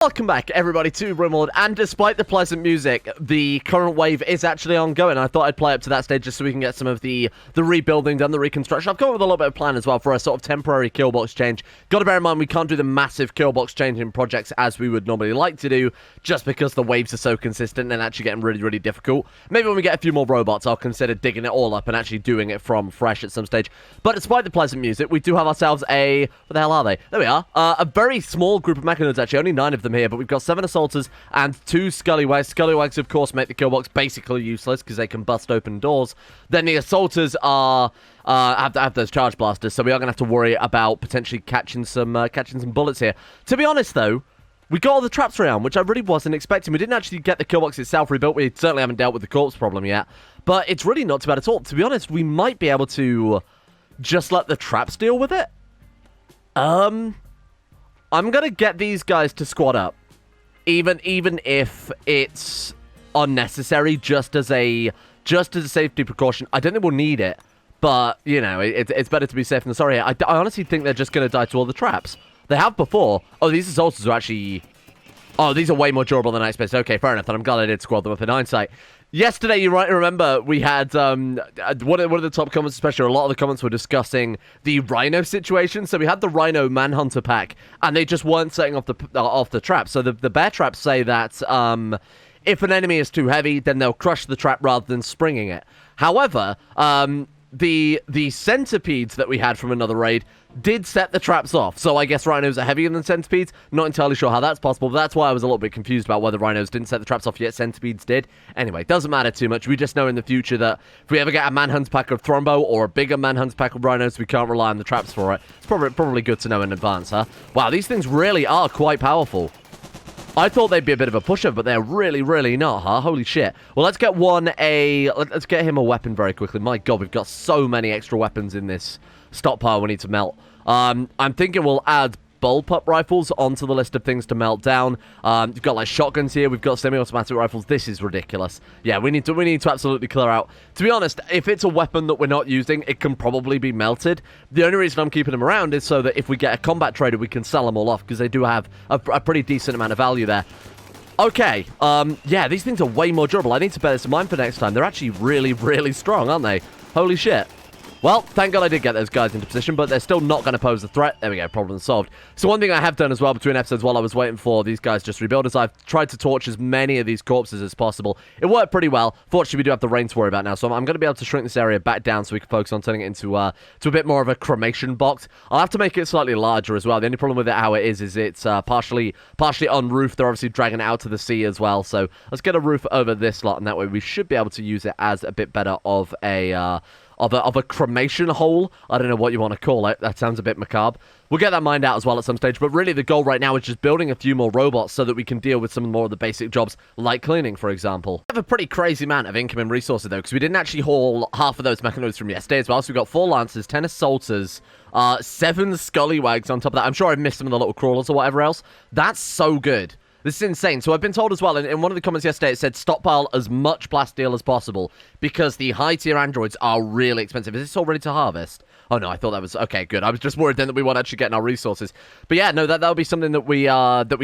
Welcome back, everybody, to Rimworld, and despite the pleasant music, the current wave is actually ongoing. I thought I'd play up to that stage just so we can get some of the rebuilding done, the reconstruction. I've come up with a little bit of plan as well for a sort of temporary kill box change. Got to bear in mind, we can't do the massive kill box changing projects as we would normally like to do, just because the waves are so consistent and actually getting really, really difficult. Maybe when we get a few more robots, I'll consider digging it all up and actually doing it from fresh at some stage. But despite the pleasant music, we do have ourselves a... What the hell are they? There we are. A very small group of mechanoids, actually. Only 9 of them here, but we've got 7 assaulters and 2 scallywags. Scallywags, of course, make the kill box basically useless because they can bust open doors. Then the assaulters are have those charge blasters, so we are going to have to worry about potentially catching some bullets here. To be honest, though, we got all the traps around, which I really wasn't expecting. We didn't actually get the kill box itself rebuilt. We certainly haven't dealt with the corpse problem yet, but it's really not too bad at all. To be honest, we might be able to just let the traps deal with it. I'm going to get these guys to squad up. Even if it's unnecessary, just as a safety precaution. I don't think we'll need it, but you know, it's better to be safe than sorry here. I honestly think they're just going to die to all the traps. They have before. Oh, these assaulters are actually... Oh, these are way more durable than I expected. Okay, fair enough. Then I'm glad I did squad them up in hindsight. Yesterday, you might remember, we had one of the top comments, especially a lot of the comments were discussing the rhino situation. So we had the rhino manhunter pack, and they just weren't setting off the traps. So the bear traps say that if an enemy is too heavy, then they'll crush the trap rather than springing it. However, the centipedes that we had from another raid did set the traps off. So I guess rhinos are heavier than centipedes. Not entirely sure how that's possible, but that's why I was a little bit confused about whether rhinos didn't set the traps off yet centipedes did. Anyway, doesn't matter too much. We just know in the future that if we ever get a manhunt pack of Thrombo or a bigger manhunt pack of rhinos, we can't rely on the traps for it. It's probably good to know in advance, huh? Wow, these things really are quite powerful. I thought they'd be a bit of a pusher, but they're really, really not, huh? Holy shit. Well, let's get let's get him a weapon very quickly. My god, we've got so many extra weapons in this stockpile we need to melt. I'm thinking we'll add bullpup rifles onto the list of things to melt down. We've got like shotguns here. We've got semi-automatic rifles. This is ridiculous. Yeah, we need to absolutely clear out. To be honest, if it's a weapon that we're not using, it can probably be melted. The only reason I'm keeping them around is so that if we get a combat trader, we can sell them all off because they do have a pretty decent amount of value there. Okay, yeah, these things are way more durable. I need to bear this in mind for next time. They're actually really, really strong, aren't they? Holy shit. Well, thank God I did get those guys into position, but they're still not going to pose a threat. There we go, problem solved. So one thing I have done as well between episodes while I was waiting for these guys just rebuild is I've tried to torch as many of these corpses as possible. It worked pretty well. Fortunately, we do have the rain to worry about now, so I'm going to be able to shrink this area back down so we can focus on turning it into a bit more of a cremation box. I'll have to make it slightly larger as well. The only problem with it, how it is it's partially on roof. They're obviously dragging it out to the sea as well, so let's get a roof over this lot, and that way we should be able to use it as a bit better of a cremation hole. I don't know what you want to call it. That sounds a bit macabre. We'll get that mined out as well at some stage, but really the goal right now is just building a few more robots so that we can deal with some more of the basic jobs, like cleaning, for example. We have a pretty crazy amount of incoming resources, though, because we didn't actually haul half of those mechanoids from yesterday as well. So we've got 4 lancers, 10 assaulters, 7 scallywags on top of that. I'm sure I've missed some of the little crawlers or whatever else. That's so good. This is insane. So I've been told as well, in one of the comments yesterday, it said stockpile as much plasteel as possible because the high-tier androids are really expensive. Is this all ready to harvest? Oh, no, I thought that was... Okay, good. I was just worried then that we weren't actually getting our resources. But yeah, no, that'll be something that we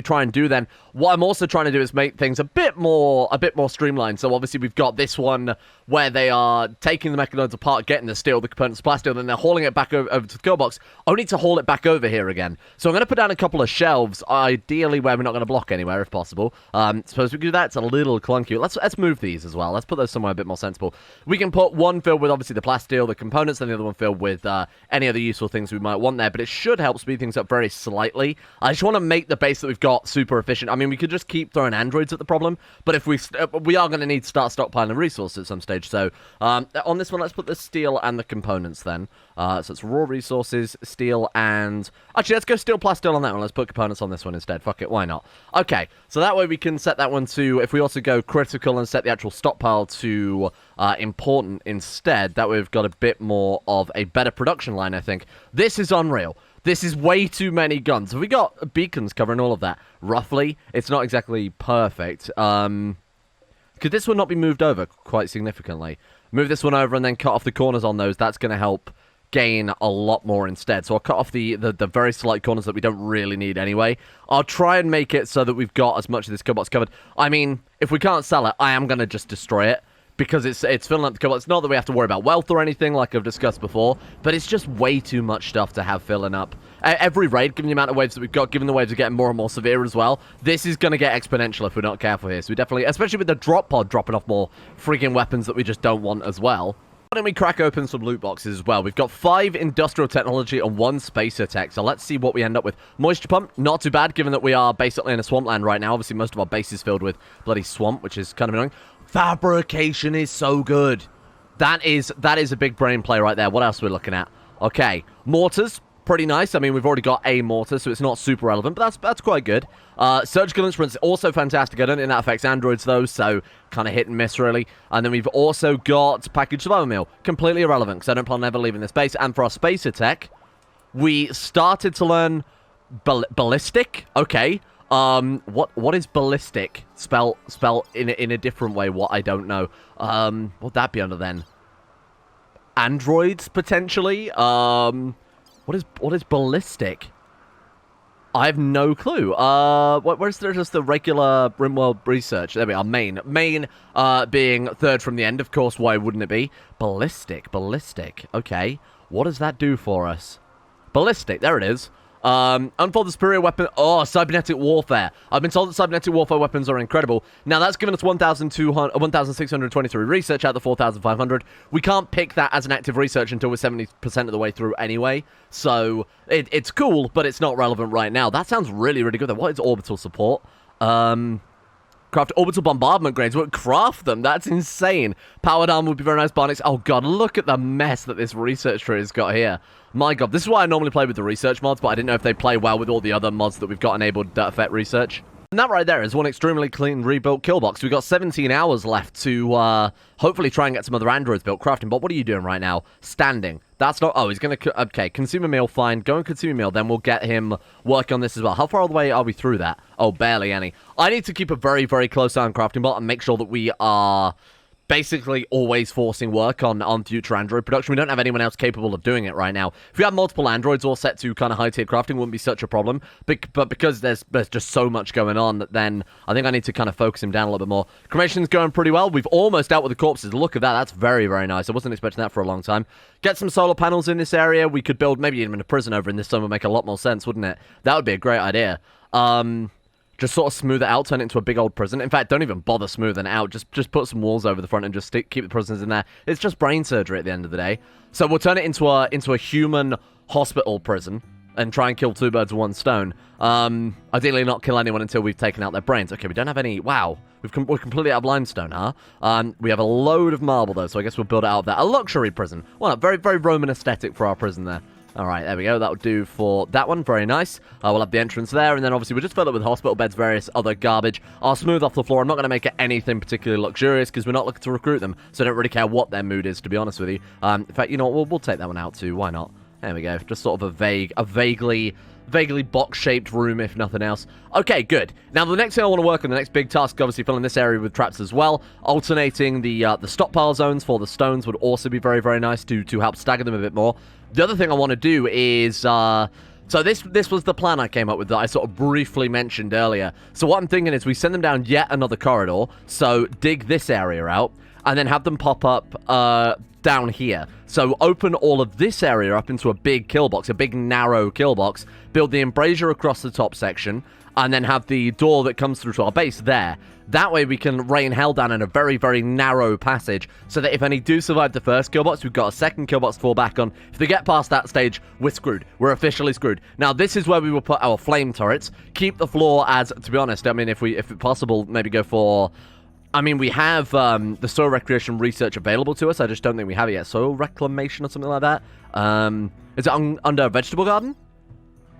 try and do then. What I'm also trying to do is make things a bit more streamlined. So obviously we've got this one where they are taking the mechanoids apart, getting the steel, the components of plasteel, then they're hauling it back over to the kill box, only to haul it back over here again. So I'm going to put down a couple of shelves, ideally where we're not going to block anywhere if possible. Suppose we can do that. It's a little clunky. Let's move these as well. Let's put those somewhere a bit more sensible. We can put one filled with obviously the plasteel, the components, and the other one filled with any other useful things we might want there, but it should help speed things up very slightly. I just want to make the base that we've got super efficient. I mean, we could just keep throwing androids at the problem, but if we are going to need to start stockpiling resources at some stage. So on this one, let's put the steel and the components then. So it's raw resources, steel, and... Actually, let's go steel plus steel on that one. Let's put components on this one instead. Fuck it, why not? Okay, so that way we can set that one to... If we also go critical and set the actual stockpile to important instead, that way we've got a bit more of a better production line, I think. This is unreal. This is way too many guns. Have we got beacons covering all of that? Roughly. It's not exactly perfect. Could this one not be moved over quite significantly? Move this one over and then cut off the corners on those. That's going to help gain a lot more instead. So I'll cut off the very slight corners that we don't really need anyway. I'll try and make it so that we've got as much of this kill box covered. I mean, if we can't sell it, I am going to just destroy it, because it's filling up the kill box. It's not that we have to worry about wealth or anything like I've discussed before, but it's just way too much stuff to have filling up. Every raid, given the amount of waves that we've got, given the waves are getting more and more severe as well, this is going to get exponential if we're not careful here. So we definitely, especially with the drop pod dropping off more freaking weapons that we just don't want as well. Why don't we crack open some loot boxes as well? We've got 5 industrial technology and 1 spacer tech, so let's see what we end up with. Moisture pump, not too bad, given that we are basically in a swampland right now. Obviously, most of our base is filled with bloody swamp, which is kind of annoying. Fabrication is so good. That is a big brain play right there. What else are we looking at? Okay, mortars, pretty nice. I mean, we've already got a mortar, so it's not super relevant, but that's quite good. Surgical instruments, also fantastic. I don't think that affects androids, though, so kind of hit and miss, really. And then we've also got packaged survival meal, completely irrelevant, because I don't plan on ever leaving this base. And for our spacer tech, we started to learn ballistic. Okay. What is ballistic? Spell in a different way. What I don't know. What'd that be under then? Androids potentially. What is ballistic? I have no clue. Where's there just the regular Rimworld research? There we are. Main being 3rd from the end, of course. Why wouldn't it be? Ballistic. Okay. What does that do for us? Ballistic. There it is. Unfold the superior weapon. Oh, cybernetic warfare. I've been told that cybernetic warfare weapons are incredible. Now, that's given us 1,623 research out of the 4,500. We can't pick that as an active research until we're 70% of the way through anyway. So, it's cool, but it's not relevant right now. That sounds really, really good. What is orbital support? Craft orbital bombardment grades. We'll craft them. That's insane. Powered armor would be very nice. Bionics. Oh, God. Look at the mess that this research tree has got here. My God. This is why I normally play with the research mods, but I didn't know if they play well with all the other mods that we've got enabled that affect research. And that right there is one extremely clean rebuilt kill box. We've got 17 hours left to hopefully try and get some other androids built. Crafting bot, what are you doing right now? Standing. That's not... Oh, he's going to... Okay, consumer meal, fine. Go and consume a meal, then we'll get him work on this as well. How far away are we through that? Oh, barely any. I need to keep a very, very close eye on crafting bot and make sure that we are basically always forcing work on future android production. We don't have anyone else capable of doing it right now. If we had multiple androids all set to kind of high-tier crafting, wouldn't be such a problem. But because there's just so much going on, then I think I need to kind of focus him down a little bit more. Cremation's going pretty well. We've almost dealt with the corpses. Look at that. That's very, very nice. I wasn't expecting that for a long time. Get some solar panels in this area. We could build maybe even a prison over in this zone. Would make a lot more sense, wouldn't it? That would be a great idea. Just sort of smooth it out, turn it into a big old prison. In fact, don't even bother smoothing it out. Just put some walls over the front and just keep the prisoners in there. It's just brain surgery at the end of the day. So we'll turn it into a human hospital prison and try and kill 2 birds with 1 stone. Ideally not kill anyone until we've taken out their brains. Okay, we don't have any... Wow. We're completely out of limestone, huh? We have a load of marble, though, so I guess we'll build it out of that. A luxury prison. Well, very, very Roman aesthetic for our prison there. All right, there we go. That would do for that one. Very nice. We'll have the entrance there, and then obviously we'll just fill it with hospital beds, various other garbage. I'll smooth off the floor. I'm not going to make it anything particularly luxurious because we're not looking to recruit them, so I don't really care what their mood is, to be honest with you. In fact, you know what? We'll take that one out too. Why not? There we go. Just sort of a vaguely box-shaped room, if nothing else. Okay, good. Now, the next thing I want to work on, the next big task, obviously filling this area with traps as well. Alternating the stockpile zones for the stones would also be very, very nice to help stagger them a bit more. The other thing I want to do is... So this was the plan I came up with that I sort of briefly mentioned earlier. So what I'm thinking is we send them down yet another corridor. So dig this area out, and then have them pop up down here. So open all of this area up into a big kill box, a big narrow kill box. Build the embrasure across the top section, and then have the door that comes through to our base there. That way we can rain hell down in a very, very narrow passage, so that if any do survive the first kill box, we've got a second kill box to fall back on. If they get past that stage, we're screwed. We're officially screwed. Now, this is where we will put our flame turrets. Keep the floor as, to be honest, I mean, if possible, maybe go for... I mean, we have the soil recreation research available to us. I just don't think we have it yet. Soil reclamation or something like that. Is it under a vegetable garden?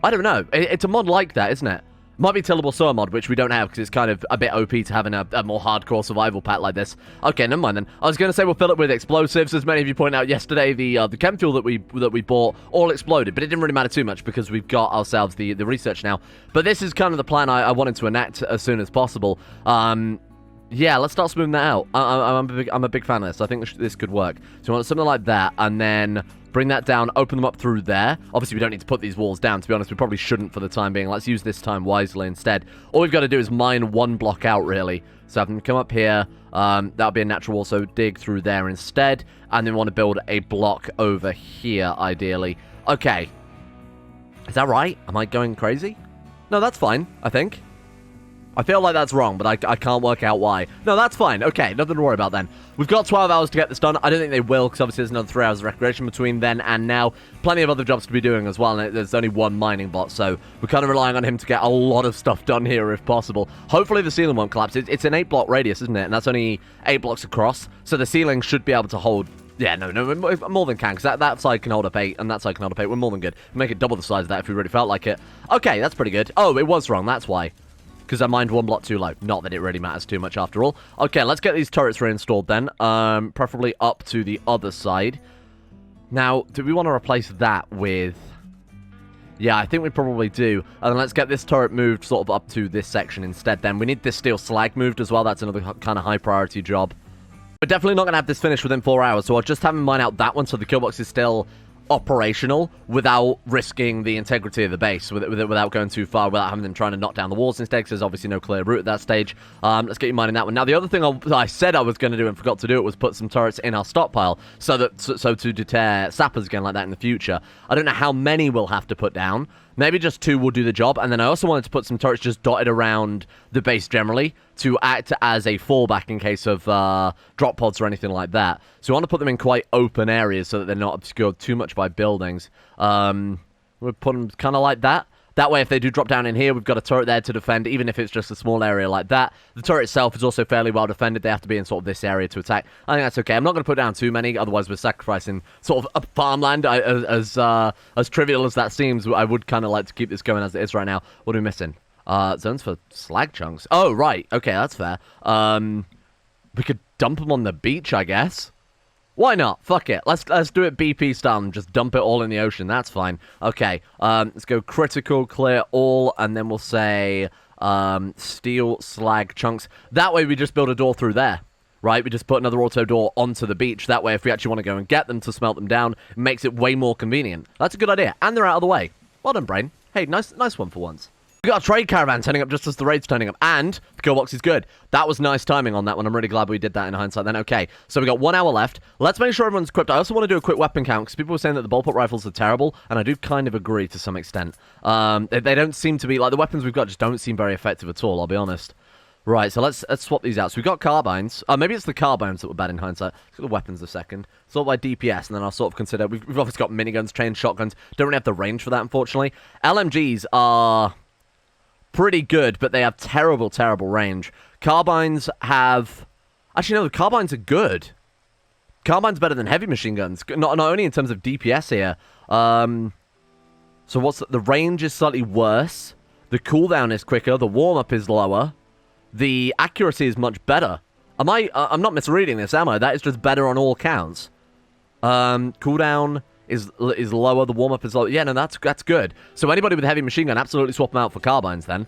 I don't know. It's a mod like that, isn't it? Might be tillable soil mod, which we don't have because it's kind of a bit OP to having a more hardcore survival pack like this. Okay, never mind then. I was going to say we'll fill it with explosives. As many of you pointed out yesterday, the chem fuel that we bought all exploded, but it didn't really matter too much because we've got ourselves the research now. But this is kind of the plan I wanted to enact as soon as possible. Yeah, let's start smoothing that out. I'm a big fan of this. I think this could work. So we want something like that, and then Bring that down, open them up through there. Obviously, we don't need to put these walls down. To be honest, we probably shouldn't for the time being. Let's use this time wisely instead. All we've got to do is mine one block out, really. So have them come up here. That'll be a natural wall, so dig through there instead. And then we want to build a block over here, ideally. Okay. Is that right? Am I going crazy? No, that's fine, I think. I feel like that's wrong, but I can't work out why. No, that's fine. Okay, nothing to worry about then. We've got 12 hours to get this done. I don't think they will, because obviously there's another 3 hours of recreation between then and now. Plenty of other jobs to be doing as well, and there's only one mining bot, so we're kind of relying on him to get a lot of stuff done here if possible. Hopefully the ceiling won't collapse. It's an 8-block radius, isn't it? And that's only 8 blocks across, so the ceiling should be able to hold... Yeah, no, more than can, because that side can hold up 8, and that side can hold up 8. We're more than good. We'll make it double the size of that if we really felt like it. Okay, that's pretty good. Oh, it was wrong, that's why. Because I mined one block too low. Not that it really matters too much after all. Okay, let's get these turrets reinstalled then. Preferably up to the other side. Now, do we want to replace that with... Yeah, I think we probably do. And then let's get this turret moved sort of up to this section instead then. We need this steel slag moved as well. That's another kind of high priority job. We're definitely not going to have this finished within 4 hours, so I'll just have him mine out that one so the kill box is still operational without risking the integrity of the base, without going too far, without having them trying to knock down the walls instead, because there's obviously no clear route at that stage. Let's get you mining that one. Now, the other thing I said I was going to do and forgot to do it was put some turrets in our stockpile so to deter sappers again like that in the future. I don't know how many we'll have to put down. Maybe just 2 will do the job, and then I also wanted to put some turrets just dotted around the base generally to act as a fallback in case of drop pods or anything like that. So we want to put them in quite open areas so that they're not obscured too much by buildings. We'll put them kind of like that. That way, if they do drop down in here, we've got a turret there to defend, even if it's just a small area like that. The turret itself is also fairly well defended. They have to be in sort of this area to attack. I think that's okay. I'm not going to put down too many, otherwise we're sacrificing sort of a farmland. As trivial as that seems, I would kind of like to keep this going as it is right now. What are we missing? Zones for slag chunks. Oh, right. Okay, that's fair. We could dump them on the beach, I guess. Why not? Fuck it. Let's do it BP style and just dump it all in the ocean. That's fine. Okay. Let's go critical, clear all, and then we'll say steel slag chunks. That way we just build a door through there, right? We just put another auto door onto the beach. That way if we actually want to go and get them to smelt them down, it makes it way more convenient. That's a good idea. And they're out of the way. Well done, brain. Hey, nice one for once. We got a trade caravan turning up just as the raid's turning up, and the kill box is good. That was nice timing on that one. I'm really glad we did that in hindsight then. Okay, so we got 1 hour left. Let's make sure everyone's equipped. I also want to do a quick weapon count, because people were saying that the bullpup rifles are terrible, and I do kind of agree to some extent. They don't seem to be, like, the weapons we've got just don't seem very effective at all, I'll be honest. Right, so let's swap these out. So we've got carbines. Maybe it's the carbines that were bad in hindsight. Let's get the weapons a second. Sort by DPS, and then I'll sort of consider... We've obviously got miniguns, chain shotguns. Don't really have the range for that, unfortunately. LMGs are... pretty good, but they have terrible range. Carbines have... Actually, no, the carbines are good. Carbines better than heavy machine guns. Not only in terms of DPS here. So what's... The range is slightly worse. The cooldown is quicker. The warm-up is lower. The accuracy is much better. I'm not misreading this, am I? That is just better on all counts. Cooldown... is lower, the warm-up is lower. Yeah, no, that's good. So anybody with a heavy machine gun, absolutely swap them out for carbines then.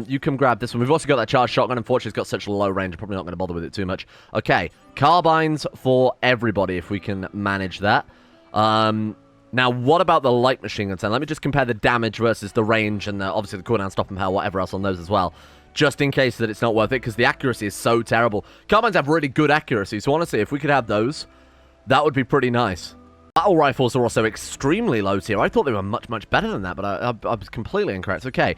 You can grab this one. We've also got that charged shotgun. Unfortunately, it's got such a low range. I'm probably not going to bother with it too much. Okay, carbines for everybody, if we can manage that. Now, what about the light machine guns then? Let me just compare the damage versus the range and obviously the cooldown, stop and power, whatever else on those as well. Just in case that it's not worth it, because the accuracy is so terrible. Carbines have really good accuracy, so honestly, if we could have those, that would be pretty nice. Battle rifles are also extremely low tier. I thought they were much better than that, but I was completely incorrect. Okay,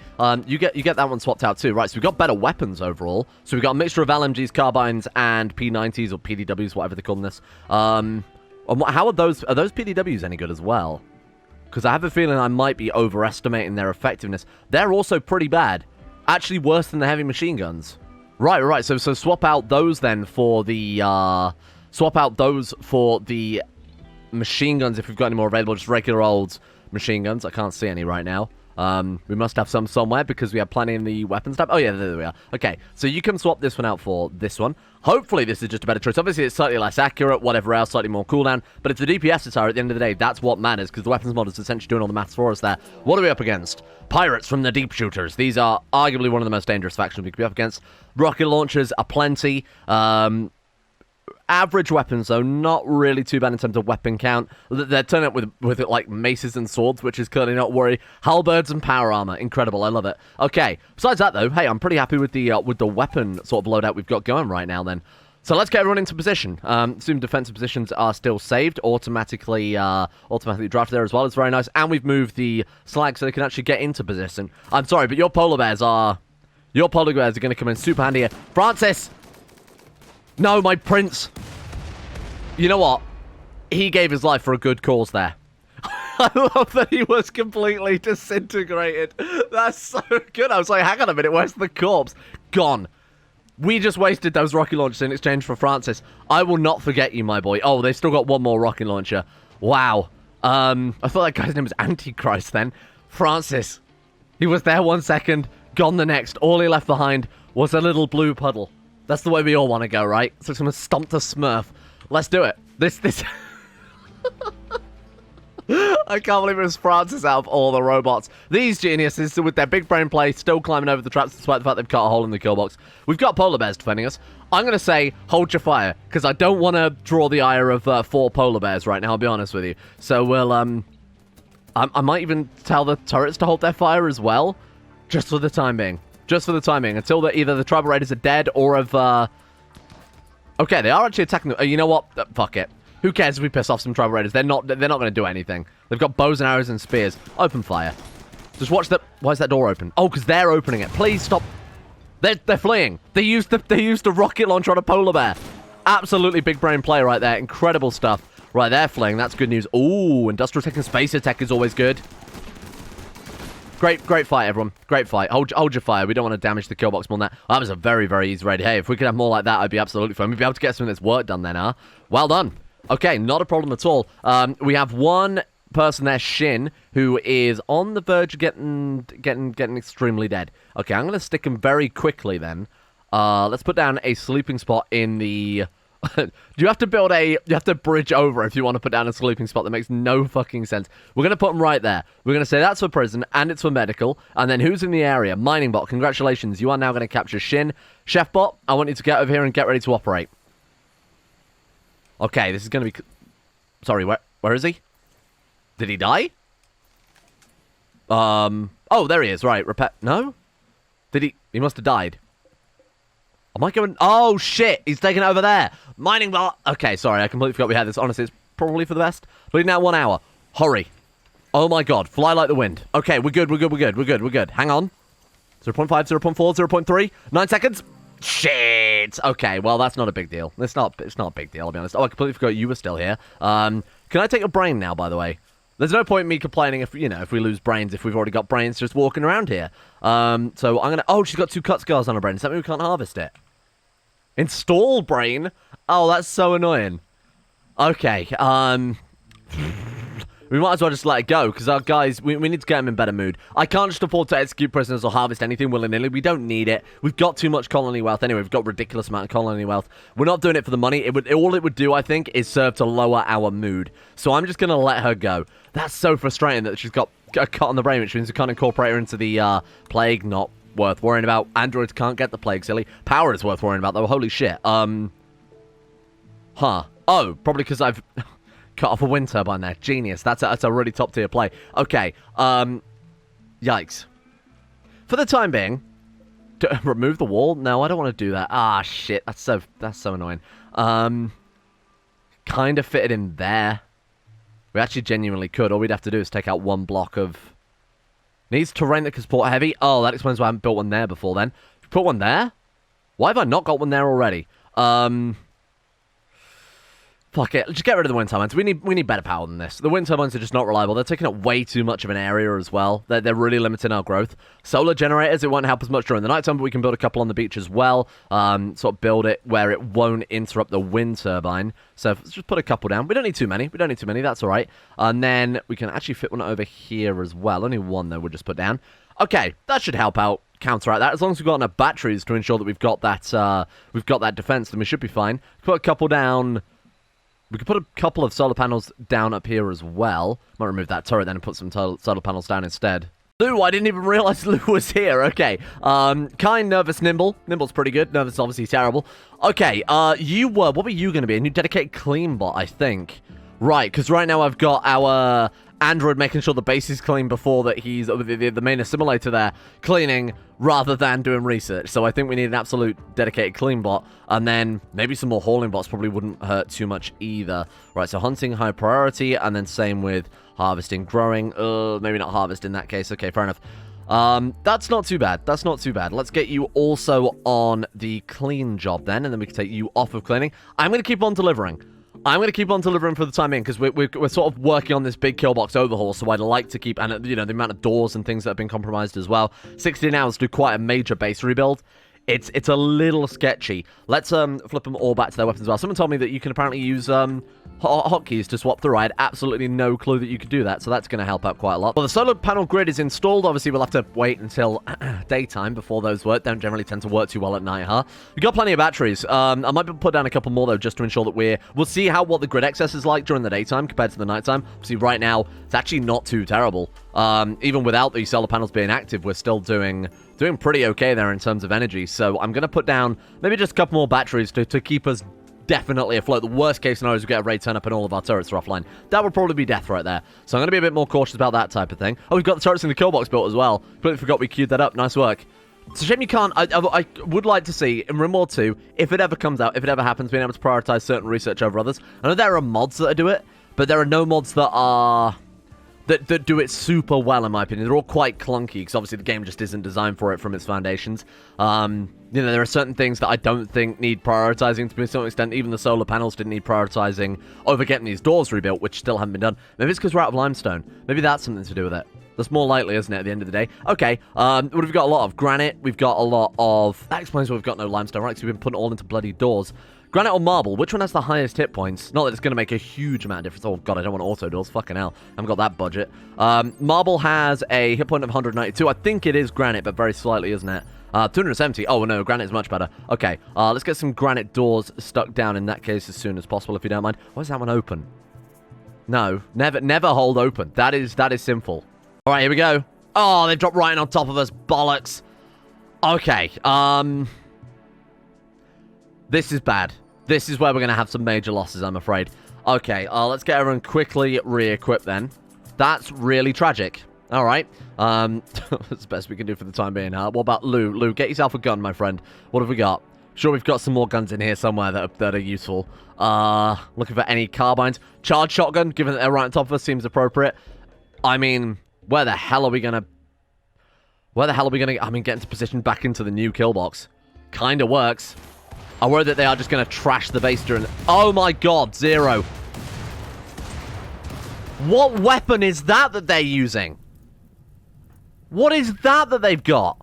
you get that one swapped out too. Right, so we've got better weapons overall. So we've got a mixture of LMGs, carbines, and P90s, or PDWs, whatever they call this. How are those PDWs any good as well? Because I have a feeling I might be overestimating their effectiveness. They're also pretty bad. Actually worse than the heavy machine guns. Right, so swap out those then for the... machine guns if we've got any more available. Just regular old machine guns. I can't see any right now. We must have some somewhere because we have plenty in the weapons tab. Oh yeah, there we are. Okay, so you can swap this one out for this one. Hopefully this is just a better choice. Obviously it's slightly less accurate, whatever else, slightly more cooldown, but if the DPS is higher, at the end of the day, that's what matters, because the weapons mod is essentially doing all the maths for us there. What are we up against? Pirates from the deep shooters. These are arguably one of the most dangerous factions we could be up against. Rocket launchers are plenty. Average weapons, though, not really too bad in terms of weapon count. They're turning up with it like maces and swords, which is clearly not worry. Halberds and power armor, incredible. I love it. Okay, besides that, though, hey, I'm pretty happy with the weapon sort of loadout we've got going right now. Then, so let's get everyone into position. Assume defensive positions are still saved, automatically drafted there as well. It's very nice, and we've moved the slag so they can actually get into position. I'm sorry, but your polar bears are going to come in super handy here. Francis. No, my prince. You know what? He gave his life for a good cause there. I love that he was completely disintegrated. That's so good. I was like, hang on a minute, where's the corpse? Gone. We just wasted those rocket launchers in exchange for Francis. I will not forget you, my boy. Oh, they've still got one more rocket launcher. Wow. I thought that guy's name was Antichrist then. Francis. He was there 1 second, gone the next. All he left behind was a little blue puddle. That's the way we all want to go, right? So it's going to stomp the Smurf. Let's do it. This... I can't believe it was Francis out of all the robots. These geniuses, with their big brain play, still climbing over the traps despite the fact they've cut a hole in the kill box. We've got polar bears defending us. I'm going to say, hold your fire, because I don't want to draw the ire of 4 polar bears right now, I'll be honest with you. So we'll, I might even tell the turrets to hold their fire as well, just for the time being. Just for the time being, until either the tribal raiders are dead or have, Okay, they are actually attacking them. You know what? Fuck it. Who cares if we piss off some tribal raiders? They're not going to do anything. They've got bows and arrows and spears. Open fire. Just watch that. Why is that door open? Oh, because they're opening it. Please stop. They're fleeing. They used the rocket launcher on a polar bear. Absolutely big brain play right there. Incredible stuff. Right, they're fleeing. That's good news. Ooh, industrial tech and spacer tech is always good. Great fight, everyone. Great fight. Hold your fire. We don't want to damage the kill box more than that. That was a very, very easy raid. Hey, if we could have more like that, I'd be absolutely fine. We'd be able to get some of this work done then, huh? Well done. Okay, not a problem at all. We have one person there, Shin, who is on the verge of getting extremely dead. Okay, I'm going to stick him very quickly then. Let's put down a sleeping spot in the... You have to bridge over if you want to put down a sleeping spot. That makes no fucking sense. We're going to put them right there. We're going to say that's for prison, and it's for medical. And then who's in the area? Mining bot, congratulations. You are now going to capture Shin. Chef bot, I want you to get over here and get ready to operate. Okay, this is going to be... Sorry, where is he? Did he die? Oh, there he is. Right, No? Did he... He must have died. Am I going... Oh, shit! He's taking it over there! Mining bot! Okay, sorry, I completely forgot we had this. Honestly, it's probably for the best. Bleeding out 1 hour. Hurry. Oh my god, fly like the wind. Okay, we're good. Hang on. 0.5, 0.4, 0.3. 9 seconds. Shit! Okay, well, that's not a big deal. It's not a big deal, I'll be honest. Oh, I completely forgot you were still here. Can I take a brain now, by the way? There's no point in me complaining if we lose brains, if we've already got brains just walking around here. So I'm gonna... Oh, she's got 2 cut scars on her brain. Does that mean we can't harvest it? Install brain? Oh, that's so annoying. Okay, we might as well just let it go, because our guys, we need to get them in better mood. I can't just afford to execute prisoners or harvest anything willy-nilly. We don't need it. We've got too much colony wealth anyway. We've got a ridiculous amount of colony wealth. We're not doing it for the money. All it would do, I think, is serve to lower our mood. So I'm just going to let her go. That's so frustrating that she's got a cut on the brain, which means we can't incorporate her into the plague. Not worth worrying about. Androids can't get the plague, silly. Power is worth worrying about, though. Holy shit. Huh. Oh, probably because I've... cut off a wind turbine there. Genius. That's a really top tier play. Okay. Yikes. For the time being, remove the wall? No, I don't want to do that. Ah, shit. That's so annoying. Kind of fit it in there. We actually genuinely could. All we'd have to do is take out 1 block of... Needs terrain that can support heavy. Oh, that explains why I haven't built one there before then. Put one there? Why have I not got one there already? Fuck it. Just get rid of the wind turbines. We need better power than this. The wind turbines are just not reliable. They're taking up way too much of an area as well. They're really limiting our growth. Solar generators, it won't help as much during the nighttime, but we can build a couple on the beach as well. Sort of build it where it won't interrupt the wind turbine. So let's just put a couple down. We don't need too many. That's all right. And then we can actually fit one over here as well. Only 1, though, we'll just put down. Okay, that should help out. Counteract that. As long as we've got enough batteries to ensure that we've got that defense, then we should be fine. Put a couple down... We could put a couple of solar panels down up here as well. Might remove that turret then and put some solar panels down instead. Lou, I didn't even realize Lou was here. Okay. Kind, nervous, nimble. Nimble's pretty good. Nervous, obviously terrible. Okay. What were you going to be? A new dedicated clean bot, I think. Right, because right now I've got our android making sure the base is clean before that he's the main assimilator there cleaning rather than doing research. So I think we need an absolute dedicated clean bot, and then maybe some more hauling bots probably wouldn't hurt too much either. Right, so hunting high priority, and then same with harvesting, growing. Maybe not harvest in that case. Okay, fair enough. That's not too bad. That's not too bad. Let's get you also on the clean job then, and then we can take you off of cleaning. I'm going to keep on delivering. I'm going to keep on delivering for the time being, because we're sort of working on this big kill box overhaul, so I'd like to keep, and you know, the amount of doors and things that have been compromised as well. 16 hours to do quite a major base rebuild. It's a little sketchy. Let's flip them all back to their weapons as well. Someone told me that you can apparently use hotkeys to swap through. I had absolutely no clue that you could do that, so that's going to help out quite a lot. Well, the solar panel grid is installed. Obviously, we'll have to wait until daytime before those work. Don't generally tend to work too well at night, huh? We've got plenty of batteries. I might put down a couple more, though, just to ensure that we'll see what the grid excess is like during the daytime compared to the nighttime. See, right now, it's actually not too terrible. Even without the solar panels being active, we're still doing pretty okay there in terms of energy. So I'm going to put down maybe just a couple more batteries to keep us definitely afloat. The worst case scenario is we get a raid turn up and all of our turrets are offline. That would probably be death right there. So I'm going to be a bit more cautious about that type of thing. Oh, we've got the turrets in the kill box built as well. Completely forgot we queued that up. Nice work. It's a shame you can't. I would like to see in Rimworld 2, if it ever comes out, if it ever happens, being able to prioritize certain research over others. I know there are mods that do it, but there are no mods that do it super well, in my opinion. They're all quite clunky, because obviously the game just isn't designed for it from its foundations. You know, there are certain things that I don't think need prioritizing to a certain extent. Even the solar panels didn't need prioritizing over getting these doors rebuilt, which still haven't been done. Maybe it's because we're out of limestone. Maybe that's something to do with it. That's more likely, isn't it, at the end of the day? Okay, we've got a lot of granite. We've got a lot of... That explains why we've got no limestone, right? Because we've been putting it all into bloody doors. Granite or marble? Which one has the highest hit points? Not that it's going to make a huge amount of difference. Oh, God, I don't want auto doors. Fucking hell. I haven't got that budget. Marble has a hit point of 192. I think it is granite, but very slightly, isn't it? 270. Oh, no, granite is much better. Okay, let's get some granite doors stuck down in that case as soon as possible, if you don't mind. Why is that one open? No, never hold open. That is sinful. All right, here we go. Oh, they dropped right on top of us. Bollocks. Okay, this is bad. This is where we're going to have some major losses, I'm afraid. Okay, let's get everyone quickly re-equipped then. That's really tragic. All right. That's the best we can do for the time being, huh? What about Lou? Lou, get yourself a gun, my friend. What have we got? Sure, we've got some more guns in here somewhere that are useful. Looking for any carbines. Charge shotgun, given that they're right on top of us, seems appropriate. I mean, where the hell are we going to... I mean, get into position back into the new kill box. Kind of works. I worry that they are just going to trash the base during... Oh my God, Zero. What weapon is that they're using? What is that they've got?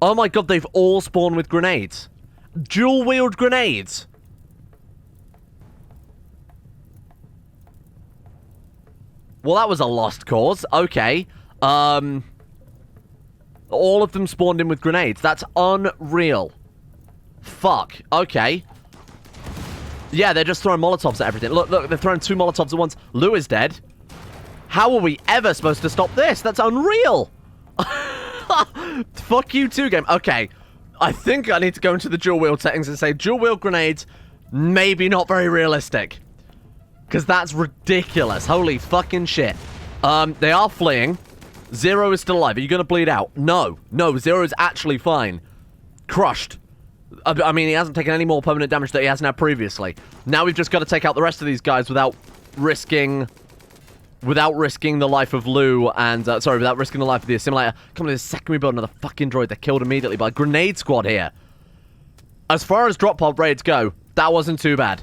Oh my God, they've all spawned with grenades. Dual-wield grenades. Well, that was a lost cause. Okay. All of them spawned in with grenades. That's unreal. Fuck. Okay. Yeah, they're just throwing Molotovs at everything. Look, they're throwing 2 Molotovs at once. Lou is dead. How are we ever supposed to stop this? That's unreal. Fuck you too, game. Okay. I think I need to go into the dual-wield settings and say dual-wield grenades, maybe not very realistic. Because that's ridiculous. Holy fucking shit. They are fleeing. Zero is still alive. Are you going to bleed out? No. No, Zero is actually fine. Crushed. I mean, he hasn't taken any more permanent damage that he has now previously. Now we've just got to take out the rest of these guys without risking the life of Lou and... without risking the life of the Assimilator. Come on, there's a second rebuild, another fucking droid. They're killed immediately by a grenade squad here. As far as drop pod raids go, that wasn't too bad.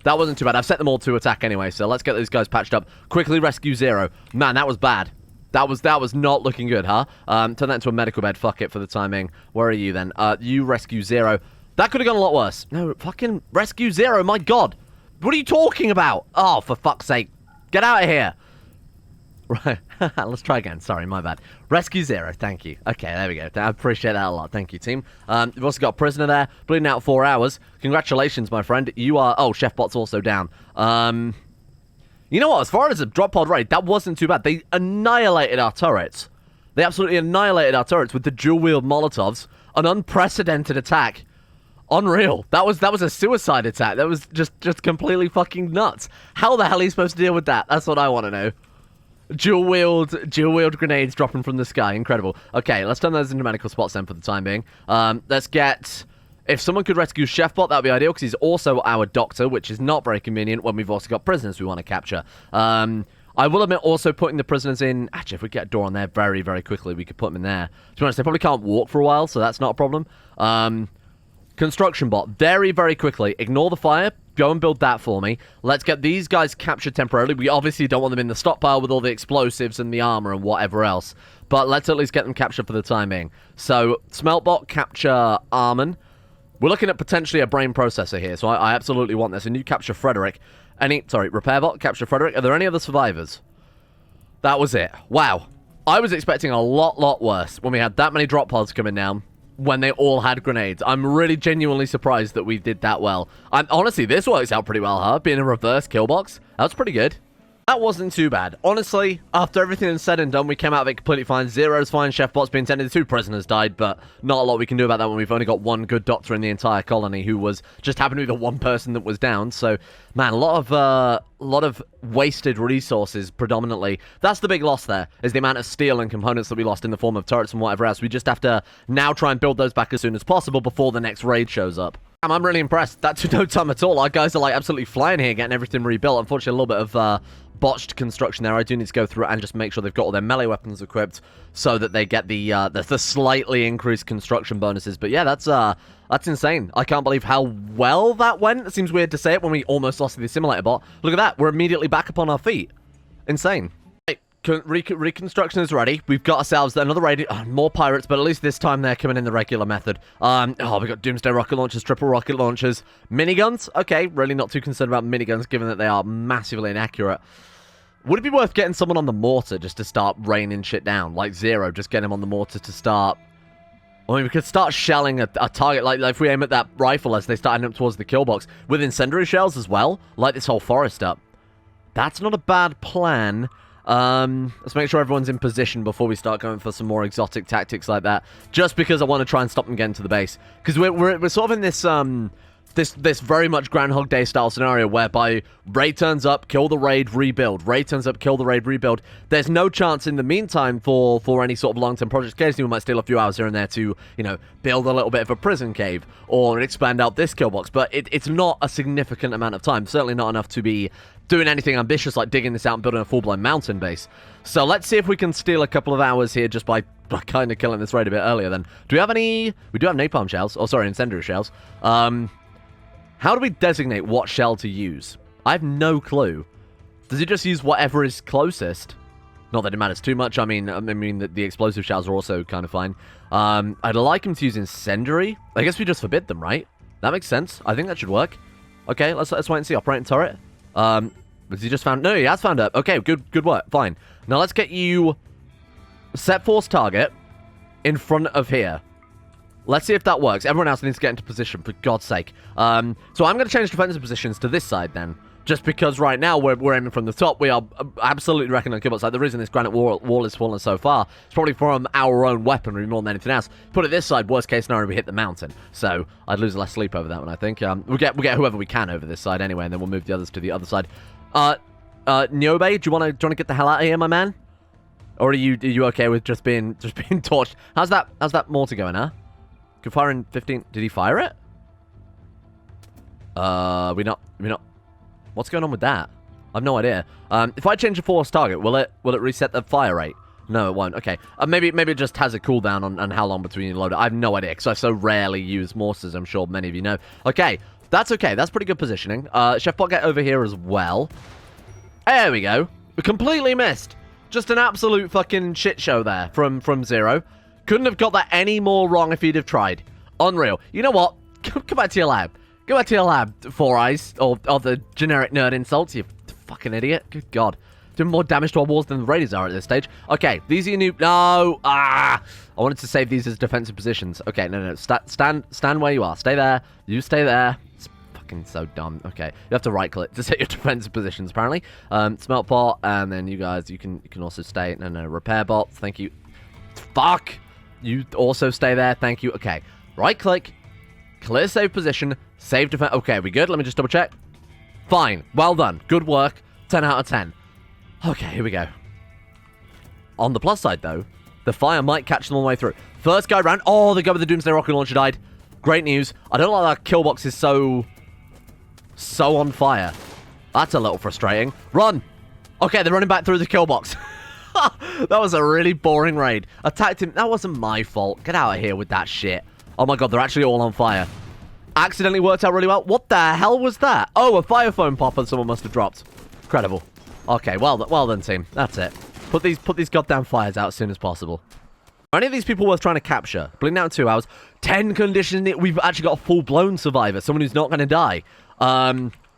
That wasn't too bad. I've set them all to attack anyway, so let's get these guys patched up. Quickly rescue Zero. Man, that was bad. That was not looking good, huh? Turn that into a medical bed. Fuck it for the timing. Where are you then? You rescue Zero. That could have gone a lot worse. No, fucking rescue Zero. My God. What are you talking about? Oh, for fuck's sake. Get out of here. Right. Let's try again. Sorry, my bad. Rescue Zero. Thank you. Okay, there we go. I appreciate that a lot. Thank you, team. We've also got a prisoner there. Bleeding out 4 hours. Congratulations, my friend. You are... Oh, Chefbot's also down. You know what? As far as a drop pod raid, that wasn't too bad. They annihilated our turrets. They absolutely annihilated our turrets with the dual-wield Molotovs. An unprecedented attack. Unreal. That was a suicide attack. That was just completely fucking nuts. How the hell are you supposed to deal with that? That's what I want to know. Dual-wield grenades dropping from the sky. Incredible. Okay, let's turn those into medical spots then for the time being. Let's get... If someone could rescue Chefbot, that would be ideal, because he's also our doctor, which is not very convenient when we've also got prisoners we want to capture. I will admit also putting the prisoners in... Actually, if we get a door on there very, very quickly, we could put them in there. To be honest, they probably can't walk for a while, so that's not a problem. Construction bot, very, very quickly. Ignore the fire. Go and build that for me. Let's get these guys captured temporarily. We obviously don't want them in the stockpile with all the explosives and the armor and whatever else. But let's at least get them captured for the time being. So, Smeltbot, capture Armin. We're looking at potentially a brain processor here, so I absolutely want this. And you capture Frederick. Repairbot, capture Frederick. Are there any other survivors? That was it. Wow. I was expecting a lot worse when we had that many drop pods coming down when they all had grenades. I'm really genuinely surprised that we did that well. Honestly, this works out pretty well, huh? Being a reverse kill box. That's pretty good. That wasn't too bad. Honestly, after everything is said and done, we came out of it completely fine. Zero's fine, Chefbot's been tended, 2 prisoners died, but not a lot we can do about that when we've only got 1 good doctor in the entire colony who was just happened to be the 1 person that was down. So, man, a lot of wasted resources predominantly. That's the big loss there, is the amount of steel and components that we lost in the form of turrets and whatever else. We just have to now try and build those back as soon as possible before the next raid shows up. I'm really impressed. That took no time at all. Our guys are like absolutely flying here, getting everything rebuilt. Unfortunately, a little bit of botched construction there. I do need to go through and just make sure they've got all their melee weapons equipped so that they get the slightly increased construction bonuses. But yeah, that's insane. I can't believe how well that went. It seems weird to say it when we almost lost the Assimilator bot. Look at that. We're immediately back up on our feet. Insane. Reconstruction is ready. We've got ourselves another raid. More pirates, but at least this time they're coming in the regular method. We've got Doomsday rocket launchers, triple rocket launchers, miniguns. Okay, really not too concerned about miniguns, given that they are massively inaccurate. Would it be worth getting someone on the mortar just to start raining shit down? Like Zero, just get him on the mortar to start... I mean, we could start shelling a target, like if we aim at that rifle as they start heading up towards the kill box, with incendiary shells as well, light this whole forest up. That's not a bad plan. Let's make sure everyone's in position before we start going for some more exotic tactics like that. Just because I want to try and stop them getting to the base. Because we're sort of in this, this very much Groundhog Day style scenario whereby raid turns up, kill the raid, rebuild. Raid turns up, kill the raid, rebuild. There's no chance in the meantime for any sort of long-term projects. Occasionally we might steal a few hours here and there to, you know, build a little bit of a prison cave or expand out this kill box. But it's not a significant amount of time. Certainly not enough to be doing anything ambitious like digging this out and building a full-blown mountain base. So let's see if we can steal a couple of hours here just by kind of killing this raid a bit earlier then. Do we have any... We do have napalm shells. Oh, sorry, incendiary shells. How do we designate what shell to use? I have no clue. Does it just use whatever is closest? Not that it matters too much. I mean the explosive shells are also kind of fine. I'd like him to use incendiary. I guess we just forbid them, right? That makes sense. I think that should work. Okay, let's wait and see. Operating turret. Has he just found... No, he has found it. Okay, good work. Fine. Now let's get you... Set force target in front of here. Let's see if that works. Everyone else needs to get into position, for God's sake. So I'm going to change defensive positions to this side, then. Just because right now we're aiming from the top. We are absolutely reckoning on Kibbutz. Like, the reason this granite wall is fallen so far is probably from our own weaponry more than anything else. Put it this side, worst case scenario, we hit the mountain. So I'd lose less sleep over that one, I think. We'll get whoever we can over this side anyway, and then we'll move the others to the other side. Nyobe, do you want to get the hell out of here, my man? Or are you okay with just being torched? How's that mortar going, huh? Could fire in 15. Did he fire it? We not. What's going on with that? I've no idea. If I change the force target, will it reset the fire rate? No, it won't. Okay. Maybe it just has a cooldown on how long between you load it. I have no idea because I so rarely use mortars. I'm sure many of you know. Okay, that's okay. That's pretty good positioning. Chefbot, get over here as well. There we go. We completely missed. Just an absolute fucking shit show there from Zero. Couldn't have got that any more wrong if he'd have tried. Unreal. You know what? Come back to your lab. Go back to your lab, Four Eyes, or the generic nerd insults, you fucking idiot. Good God. Doing more damage to our walls than the raiders are at this stage. Okay, these are your new... No! I wanted to save these as defensive positions. Okay, no. Stand where you are. Stay there. You stay there. It's fucking so dumb. Okay, you have to right-click to set your defensive positions, apparently. Smelt pot, and then you guys, you can also stay... No, repair bot. Thank you. Fuck! You also stay there, thank you. Okay, right-click, clear save position, save defense. Okay, we good? Let me just double-check. Fine, well done, good work, 10 out of 10. Okay, here we go. On the plus side, though, the fire might catch them all the way through. First guy round. Oh, the guy with the Doomsday Rocket Launcher died. Great news. I don't like that kill box is so on fire. That's a little frustrating. Run! Okay, they're running back through the kill box. That was a really boring raid. Attacked him. That wasn't my fault. Get out of here with that shit. Oh my god, they're actually all on fire. Accidentally worked out really well. What the hell was that? Oh, a fire foam popper someone must have dropped. Incredible. Okay, well done, team. That's it. Put these goddamn fires out as soon as possible. Are any of these people worth trying to capture? Bleeding out in 2 hours. 10 conditions. We've actually got a full-blown survivor. Someone who's not going to die.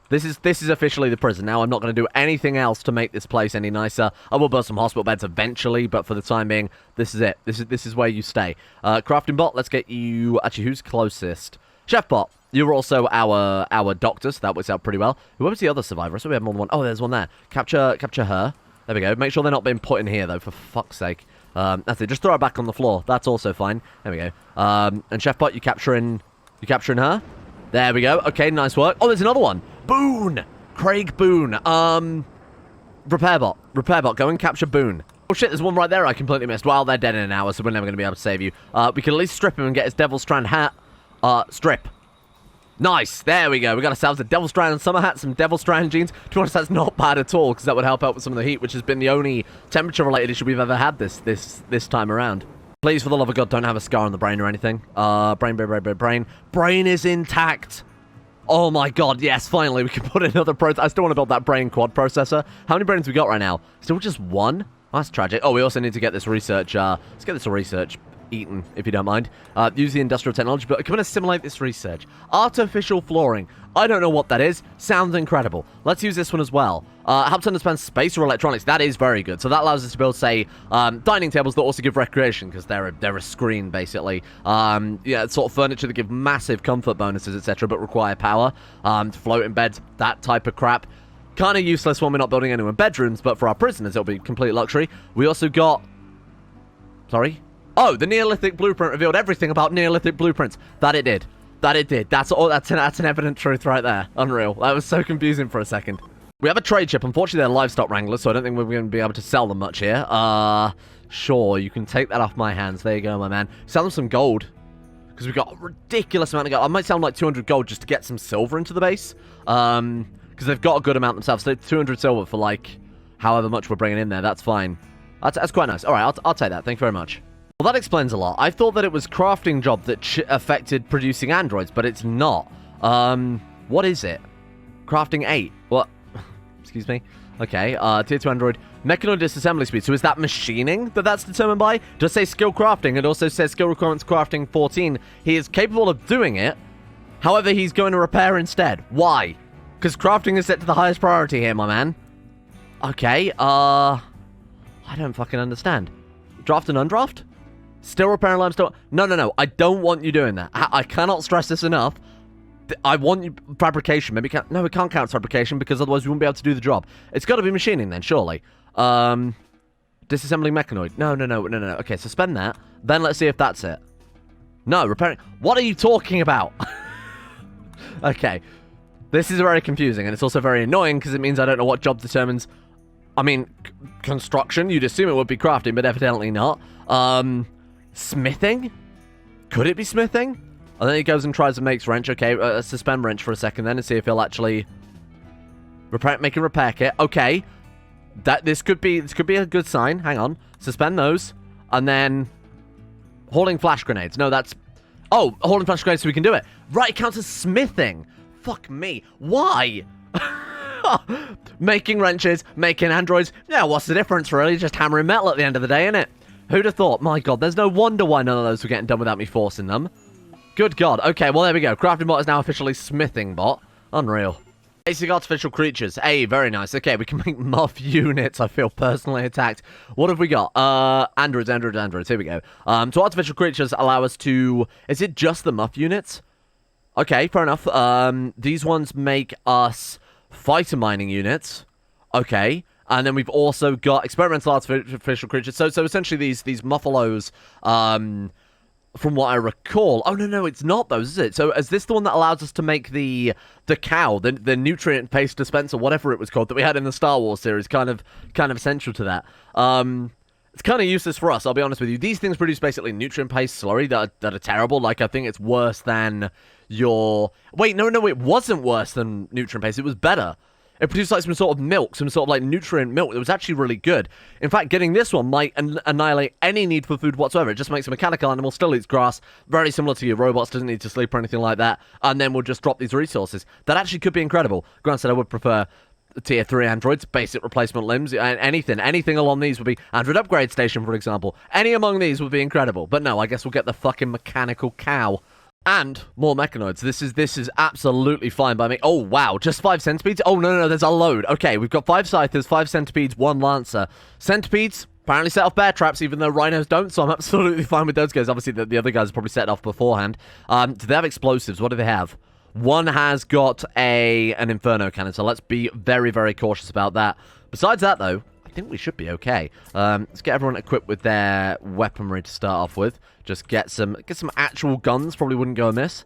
This is officially the prison. Now, I'm not going to do anything else to make this place any nicer. I will build some hospital beds eventually, but for the time being, this is it. This is where you stay. Crafting bot, let's get you... Actually, who's closest? Chef bot. You're also our doctor, so that works out pretty well. Who was the other survivor? So we have more than one. Oh, there's one there. Capture her. There we go. Make sure they're not being put in here, though, for fuck's sake. That's it. Just throw her back on the floor. That's also fine. There we go. And Chef bot, you capturing her? There we go. Okay, nice work. Oh, there's another one. Boone! Craig Boone. Repair bot, go and capture Boone. Oh shit, there's one right there I completely missed. Well, they're dead in an hour, so we're never going to be able to save you. We can at least strip him and get his Devil Strand hat. Strip. Nice, there we go. We got ourselves a Devil Strand summer hat, some Devil Strand jeans. To be honest, that's not bad at all, because that would help out with some of the heat, which has been the only temperature-related issue we've ever had this time around. Please, for the love of God, don't have a scar on the brain or anything. Brain. Brain is intact. Oh my god, yes, finally, we can put another processor. I still want to build that brain quad processor. How many brains we got right now? Still just one? Oh, that's tragic. Oh, we also need to get this research, let's get this research eaten, if you don't mind. Use the industrial technology, but come and assimilate this research. Artificial flooring. I don't know what that is. Sounds incredible. Let's use this one as well. Helps understand space or electronics. That is very good. So that allows us to build, say, dining tables that also give recreation, because they're a screen, basically. Yeah, sort of furniture that give massive comfort bonuses, etc., but require power. Floating beds, that type of crap. Kind of useless when we're not building anyone bedrooms, but for our prisoners, it'll be complete luxury. We also got... Sorry? Oh, the Neolithic blueprint revealed everything about Neolithic blueprints. That it did. That's an evident truth right there. Unreal. That was so confusing for a second. We have a trade ship. Unfortunately, they're livestock wranglers, so I don't think we're going to be able to sell them much here. Sure, you can take that off my hands. There you go, my man. Sell them some gold, because we've got a ridiculous amount of gold. I might sell them like 200 gold just to get some silver into the base, because they've got a good amount themselves. So 200 silver for, like, however much we're bringing in there. That's fine. That's quite nice. All right, I'll take that. Thank you very much. Well, that explains a lot. I thought that it was crafting job that affected producing androids, but it's not. What is it? Crafting 8. What? Excuse me. Okay, tier 2 android. Mechanoid disassembly speed. So is that machining that's determined by? Does say skill crafting. It also says skill requirements crafting 14. He is capable of doing it. However, he's going to repair instead. Why? Because crafting is set to the highest priority here, my man. Okay, I don't fucking understand. Draft and undraft? Still repairing limestone? No. I don't want you doing that. I cannot stress this enough. I want you... Fabrication. Maybe can't... No, we can't count fabrication because otherwise we won't be able to do the job. It's got to be machining then, surely. Disassembling mechanoid. No. Okay, suspend that. Then let's see if that's it. No, repairing... What are you talking about? Okay. This is very confusing, and it's also very annoying because it means I don't know what job determines... I mean, construction. You'd assume it would be crafting, but evidently not. Smithing? Could it be smithing? And then he goes and tries and makes wrench. Okay, suspend wrench for a second then and see if he'll actually make a repair kit. Okay, this could be a good sign. Hang on, suspend those, and then holding flash grenades. No, that's holding flash grenades so we can do it. Right, it counts as smithing. Fuck me. Why? Making wrenches, making androids. Yeah, what's the difference really? Just hammering metal at the end of the day, innit? Who'd have thought? My god, there's no wonder why none of those were getting done without me forcing them. Good god. Okay, well, there we go. Crafting bot is now officially smithing bot. Unreal. Basic artificial creatures. Hey, very nice. Okay, we can make muff units. I feel personally attacked. What have we got? Androids. Here we go. So artificial creatures allow us to... Is it just the muff units? Okay, fair enough. These ones make us fighter mining units. Okay. And then we've also got experimental artificial creatures. So essentially these muffalos, from what I recall. Oh, no, it's not those, is it? So is this the one that allows us to make the cow, the nutrient paste dispenser, whatever it was called, that we had in the Star Wars series, kind of essential to that. It's kind of useless for us, I'll be honest with you. These things produce basically nutrient paste slurry that are terrible. Like, I think it's worse than your... Wait, no, it wasn't worse than nutrient paste. It was better. It produced like some sort of milk, some sort of like nutrient milk. It was actually really good. In fact, getting this one might annihilate any need for food whatsoever. It just makes a mechanical animal, still eats grass, very similar to your robots, doesn't need to sleep or anything like that, and then we'll just drop these resources. That actually could be incredible. Granted, I would prefer tier 3 androids, basic replacement limbs, and anything along these would be android upgrade station, for example. Any among these would be incredible. But no, I guess we'll get the fucking mechanical cow. And more mechanoids. This is absolutely fine by me. Oh, wow. Just 5 centipedes? Oh, no, there's a load. Okay, we've got 5 scythers, 5 centipedes, 1 lancer. Centipedes apparently set off bear traps, even though rhinos don't, so I'm absolutely fine with those guys. Obviously, the other guys are probably set off beforehand. Do they have explosives? What do they have? One has got an inferno cannon, so let's be very, very cautious about that. Besides that, though, I think we should be okay. Let's get everyone equipped with their weaponry to start off with. Just get some actual guns. Probably wouldn't go amiss.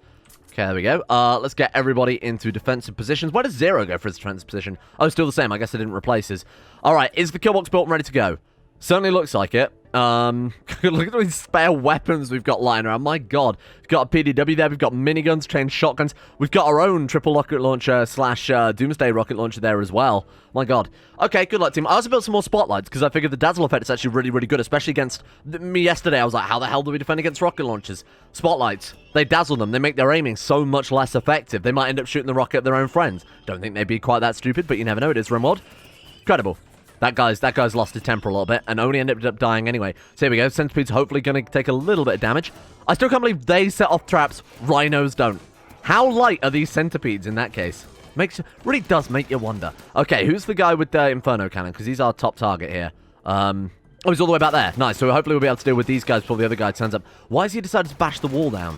Okay, there we go. Let's get everybody into defensive positions. Where does Zero go for his defensive position? Oh, still the same. I guess I didn't replace his. All right, is the kill box built and ready to go? Certainly looks like it. Look at all these spare weapons we've got lying around. My God. We've got a PDW there. We've got miniguns, chain shotguns. We've got our own triple rocket launcher slash Doomsday rocket launcher there as well. My God. Okay, good luck, team. I also built some more spotlights because I figured the dazzle effect is actually really, really good, especially against me yesterday. I was like, how the hell do we defend against rocket launchers? Spotlights. They dazzle them. They make their aiming so much less effective. They might end up shooting the rocket at their own friends. Don't think they'd be quite that stupid, but you never know. It is Rimworld. Incredible. That guy's lost his temper a little bit and only ended up dying anyway. So here we go. Centipede's hopefully going to take a little bit of damage. I still can't believe they set off traps. Rhinos don't. How light are these centipedes in that case? Really does make you wonder. Okay, who's the guy with the Inferno Cannon? Because he's our top target here. Oh, he's all the way back there. Nice. So hopefully we'll be able to deal with these guys before the other guy turns up. Why has he decided to bash the wall down?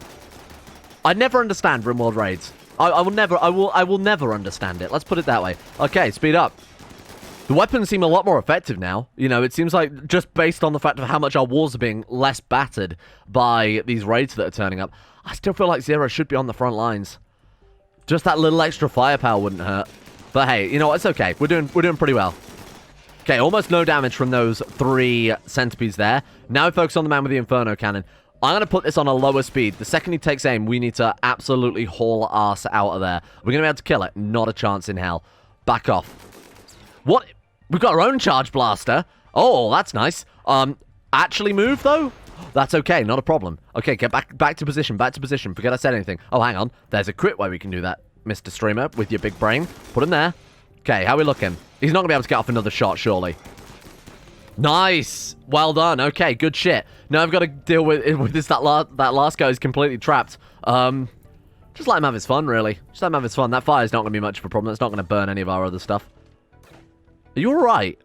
I never understand Rimworld raids. I will never understand it. Let's put it that way. Okay, speed up. The weapons seem a lot more effective now. You know, it seems like just based on the fact of how much our walls are being less battered by these raids that are turning up, I still feel like Zero should be on the front lines. Just that little extra firepower wouldn't hurt. But hey, you know what? It's okay. We're doing pretty well. Okay, almost no damage from those 3 centipedes there. Now we focus on the man with the Inferno Cannon. I'm going to put this on a lower speed. The second he takes aim, we need to absolutely haul ass out of there. We're going to be able to kill it. Not a chance in hell. Back off. What? We've got our own charge blaster. Oh, that's nice. Actually move, though? That's okay. Not a problem. Okay, get back to position. Back to position. Forget I said anything. Oh, hang on. There's a crit way we can do that, Mr. Streamer, with your big brain. Put him there. Okay, how are we looking? He's not going to be able to get off another shot, surely. Nice. Well done. Okay, good shit. Now I've got to deal with this. That last guy is completely trapped. Just let him have his fun, really. Just let him have his fun. That fire's not going to be much of a problem. It's not going to burn any of our other stuff. Are you alright?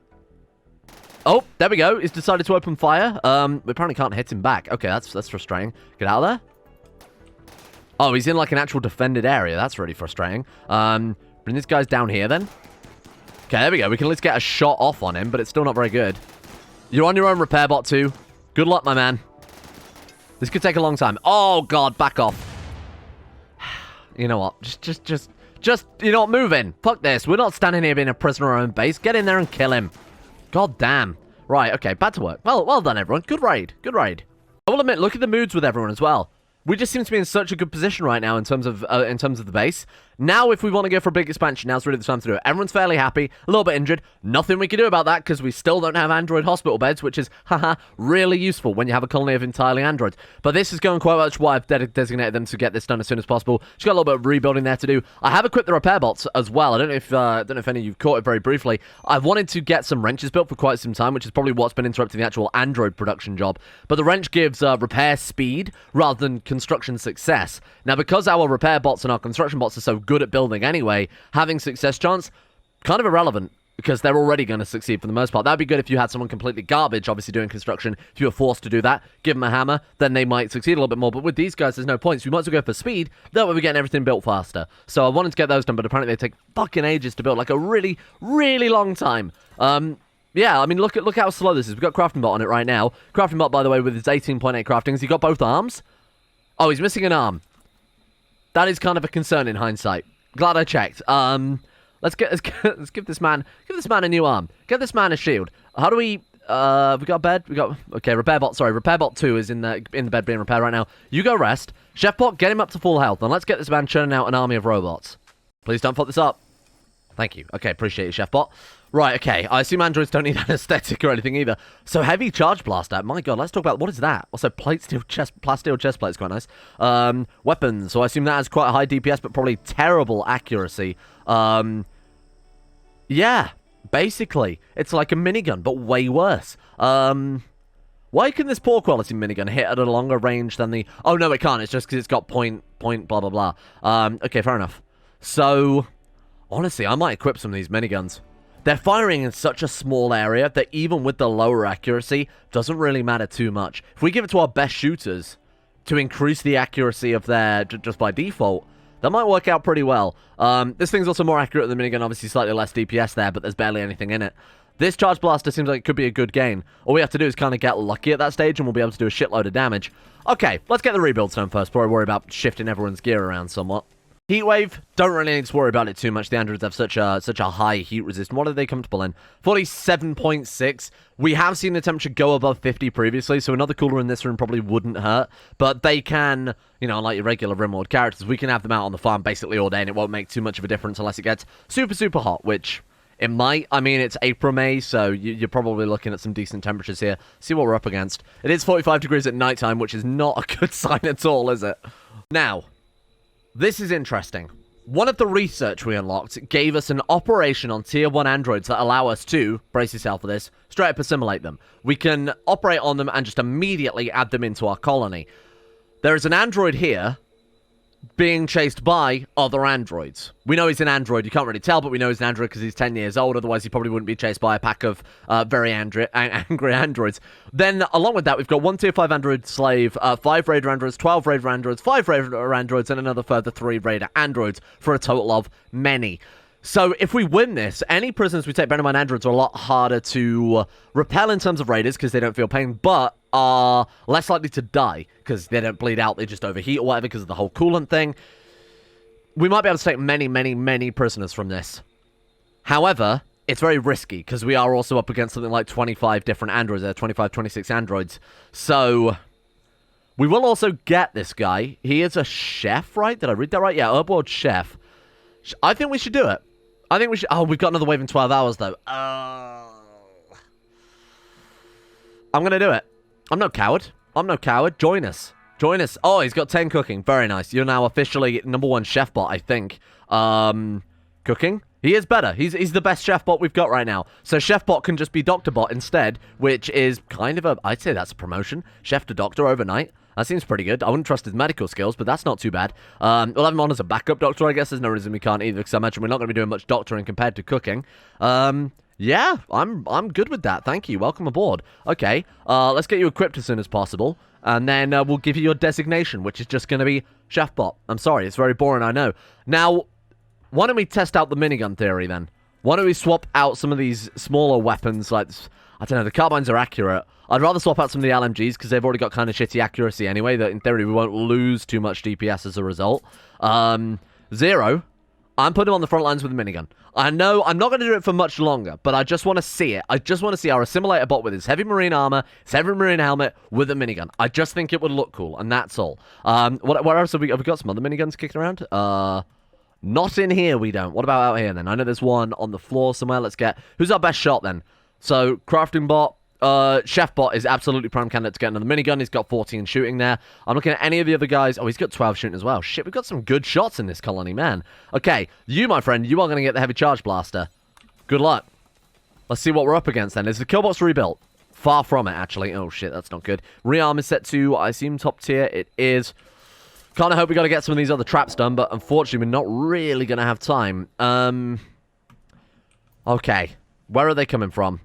Oh, there we go. He's decided to open fire. We apparently can't hit him back. Okay, that's frustrating. Get out of there. Oh, he's in like an actual defended area. That's really frustrating. Bring these guys down here then. Okay, there we go. We can at least get a shot off on him, but it's still not very good. You're on your own repair bot too. Good luck, my man. This could take a long time. Oh, God, back off. You know what? Just, you know what, move in. Fuck this. We're not standing here being a prisoner of our own base. Get in there and kill him. God damn. Right, okay, back to work. Well done, everyone. Good raid. Good raid. I will admit, look at the moods with everyone as well. We just seem to be in such a good position right now in terms of the base. Now, if we want to go for a big expansion, now's really the time to do it. Everyone's fairly happy, a little bit injured. Nothing we can do about that because we still don't have android hospital beds, which is, haha, really useful when you have a colony of entirely androids. But this is going quite much why I've designated them to get this done as soon as possible. Just got a little bit of rebuilding there to do. I have equipped the repair bots as well. I don't know if any of you caught it very briefly. I've wanted to get some wrenches built for quite some time, which is probably what's been interrupting the actual android production job. But the wrench gives repair speed rather than construction success. Now, because our repair bots and our construction bots are so good at building anyway, having success chance, kind of irrelevant. because they're already going to succeed for the most part. That'd be good if you had someone completely garbage, obviously doing construction. If you were forced to do that, give them a hammer, then they might succeed a little bit more. But with these guys, there's no points. We might as well go for speed. That way we're getting everything built faster. So I wanted to get those done, but apparently they take fucking ages to build, like a really, really long time. Yeah, I mean, look how slow this is. We've got Crafting Bot on it right now. Crafting Bot, by the way, with his 18.8 crafting, has he got both arms? Oh, he's missing an arm. That is kind of a concern in hindsight. Glad I checked. Let's give this man a new arm. Get this man a shield. How do we? We got a bed. Okay. Repair bot. Sorry, repair bot 2 is in the bed being repaired right now. You go rest. Chef bot, get him up to full health, and let's get this man churning out an army of robots. Please don't fuck this up. Thank you. Okay, appreciate you, Chef bot. Right. Okay. I assume androids don't need anesthetic or anything either. So heavy charge blaster. My God, let's talk about what is that? Also, plate steel chest, plasteel chest plate is quite nice. Weapons. So I assume that has quite a high DPS, but probably terrible accuracy. Yeah, basically, it's like a minigun, but way worse. Why can this poor quality minigun hit at a longer range than the... Oh, no, it can't. It's just because it's got point, blah, blah, blah. Okay, fair enough. So, honestly, I might equip some of these miniguns. They're firing in such a small area that even with the lower accuracy, doesn't really matter too much. If we give it to our best shooters to increase the accuracy of their... just by default... That might work out pretty well. This thing's also more accurate than the minigun, obviously slightly less DPS there, but there's barely anything in it. This charge blaster seems like it could be a good gain. All we have to do is kind of get lucky at that stage, and we'll be able to do a shitload of damage. Okay, let's get the rebuilds done first before I worry about shifting everyone's gear around somewhat. Heatwave, don't really need to worry about it too much. The androids have such a high heat resist. What are they comfortable in? 47.6. We have seen the temperature go above 50 previously, so another cooler in this room probably wouldn't hurt. But they can, you know, like your regular Rimworld characters, we can have them out on the farm basically all day, and it won't make too much of a difference unless it gets super, super hot, which it might. I mean, it's April, May, so you're probably looking at some decent temperatures here. See what we're up against. It is 45 degrees at nighttime, which is not a good sign at all, is it? Now... this is interesting. One of the research we unlocked gave us an operation on tier 1 androids that allow us to, brace yourself for this, straight up assimilate them. We can operate on them and just immediately add them into our colony. There is an android here being chased by other androids. We know he's an android. You can't really tell, but we know he's an android because he's 10 years old. Otherwise, he probably wouldn't be chased by a pack of very angry androids. Then, along with that, we've got 1 tier 5 android slave, 5 raider androids, 12 raider androids, 5 raider androids, and another further 3 raider androids for a total of many. So, if we win this, any prisoners we take, bear in mind androids are a lot harder to repel in terms of raiders because they don't feel pain, but are less likely to die because they don't bleed out, they just overheat or whatever because of the whole coolant thing. We might be able to take many, many, many prisoners from this. However, it's very risky because we are also up against something like 25 different androids there, 25, 26 androids. So, we will also get this guy. He is a chef, right? Did I read that right? Yeah, Herbworld chef. I think we should do it. I think we should... Oh, we've got another wave in 12 hours, though. I'm going to do it. I'm no coward. I'm no coward. Join us. Join us. Oh, he's got 10 cooking. Very nice. You're now officially #1 chef bot, I think. Cooking? He is better. He's the best chef bot we've got right now. So chef bot can just be doctor bot instead, which is kind of a... I'd say that's a promotion. Chef to doctor overnight. That seems pretty good. I wouldn't trust his medical skills, but that's not too bad. We'll have him on as a backup doctor, I guess. There's no reason we can't either, because I imagine we're not going to be doing much doctoring compared to cooking. Yeah, I'm good with that. Thank you. Welcome aboard. Okay, let's get you equipped as soon as possible, and then we'll give you your designation, which is just going to be Chef Bot. I'm sorry, it's very boring, I know. Now, why don't we test out the minigun theory, then? Why don't we swap out some of these smaller weapons, like, I don't know, the carbines are accurate. I'd rather swap out some of the LMGs, because they've already got kind of shitty accuracy anyway, that in theory we won't lose too much DPS as a result. Zero, I'm putting him on the front lines with a minigun. I know I'm not going to do it for much longer, but I just want to see it. I just want to see our assimilator bot with his heavy marine armor, his heavy marine helmet, with a minigun. I just think it would look cool, and that's all. What else have we got? Have we got some other miniguns kicking around? Not in here, we don't. What about out here, then? I know there's one on the floor somewhere. Let's get... Who's our best shot, then? So, crafting bot. Chef bot is absolutely prime candidate to get another minigun. He's got 14 shooting there. I'm looking at any of the other guys. Oh, he's got 12 shooting as well. Shit, we've got some good shots in this colony, man. Okay, you, my friend, you are going to get the heavy charge blaster. Good luck. Let's see what we're up against, then. Is the killbot's rebuilt? Far from it, actually. Oh, shit, that's not good. Rearm is set to, I assume, top tier. It is. Kind of hope we got to get some of these other traps done, but unfortunately, we're not really going to have time. Okay. Where are they coming from?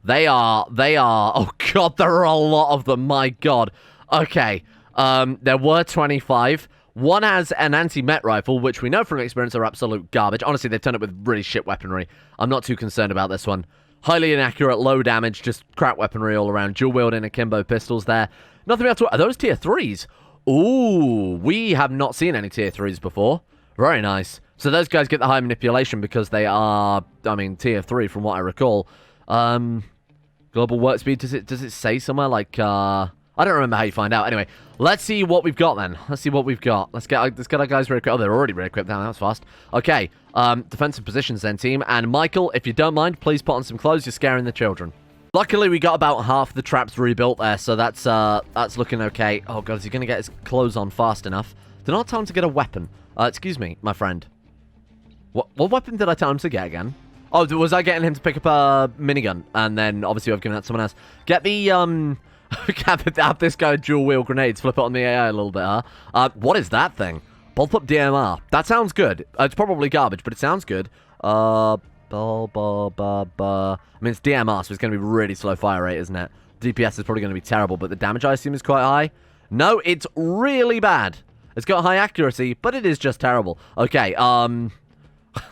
They are, oh god, there are a lot of them, my god. Okay, there were 25. One has an anti-met rifle, which we know from experience are absolute garbage. Honestly, they've turned up with really shit weaponry. I'm not too concerned about this one. Highly inaccurate, low damage, just crap weaponry all around. Dual-wielding akimbo pistols there. Nothing else to... Are those tier 3s? Ooh, we have not seen any tier 3s before. Very nice. So those guys get the high manipulation because they are, I mean, tier 3 from what I recall. Global work speed, does it say somewhere like, I don't remember how you find out. Anyway, let's see what we've got then. Let's see what we've got. Let's get our guys re-equipped. Oh, they're already re-equipped now. That was fast. Okay, defensive positions then, team. And Michael, if you don't mind, please put on some clothes. You're scaring the children. Luckily, we got about half the traps rebuilt there, so that's looking okay. Oh, God, is he going to get his clothes on fast enough? Did I not tell him to get a weapon? Excuse me, my friend. What weapon did I tell him to get again? Oh, was I getting him to pick up a minigun? And then, obviously, I've given that to someone else. Get the, have this guy dual-wheel grenades. Flip it on the AI a little bit, huh? What is that thing? Bullpup DMR. That sounds good. It's probably garbage, but it sounds good. I mean, it's DMR, so it's going to be really slow fire rate, isn't it? DPS is probably going to be terrible, but the damage, I assume, is quite high. No, it's really bad. It's got high accuracy, but it is just terrible. Okay,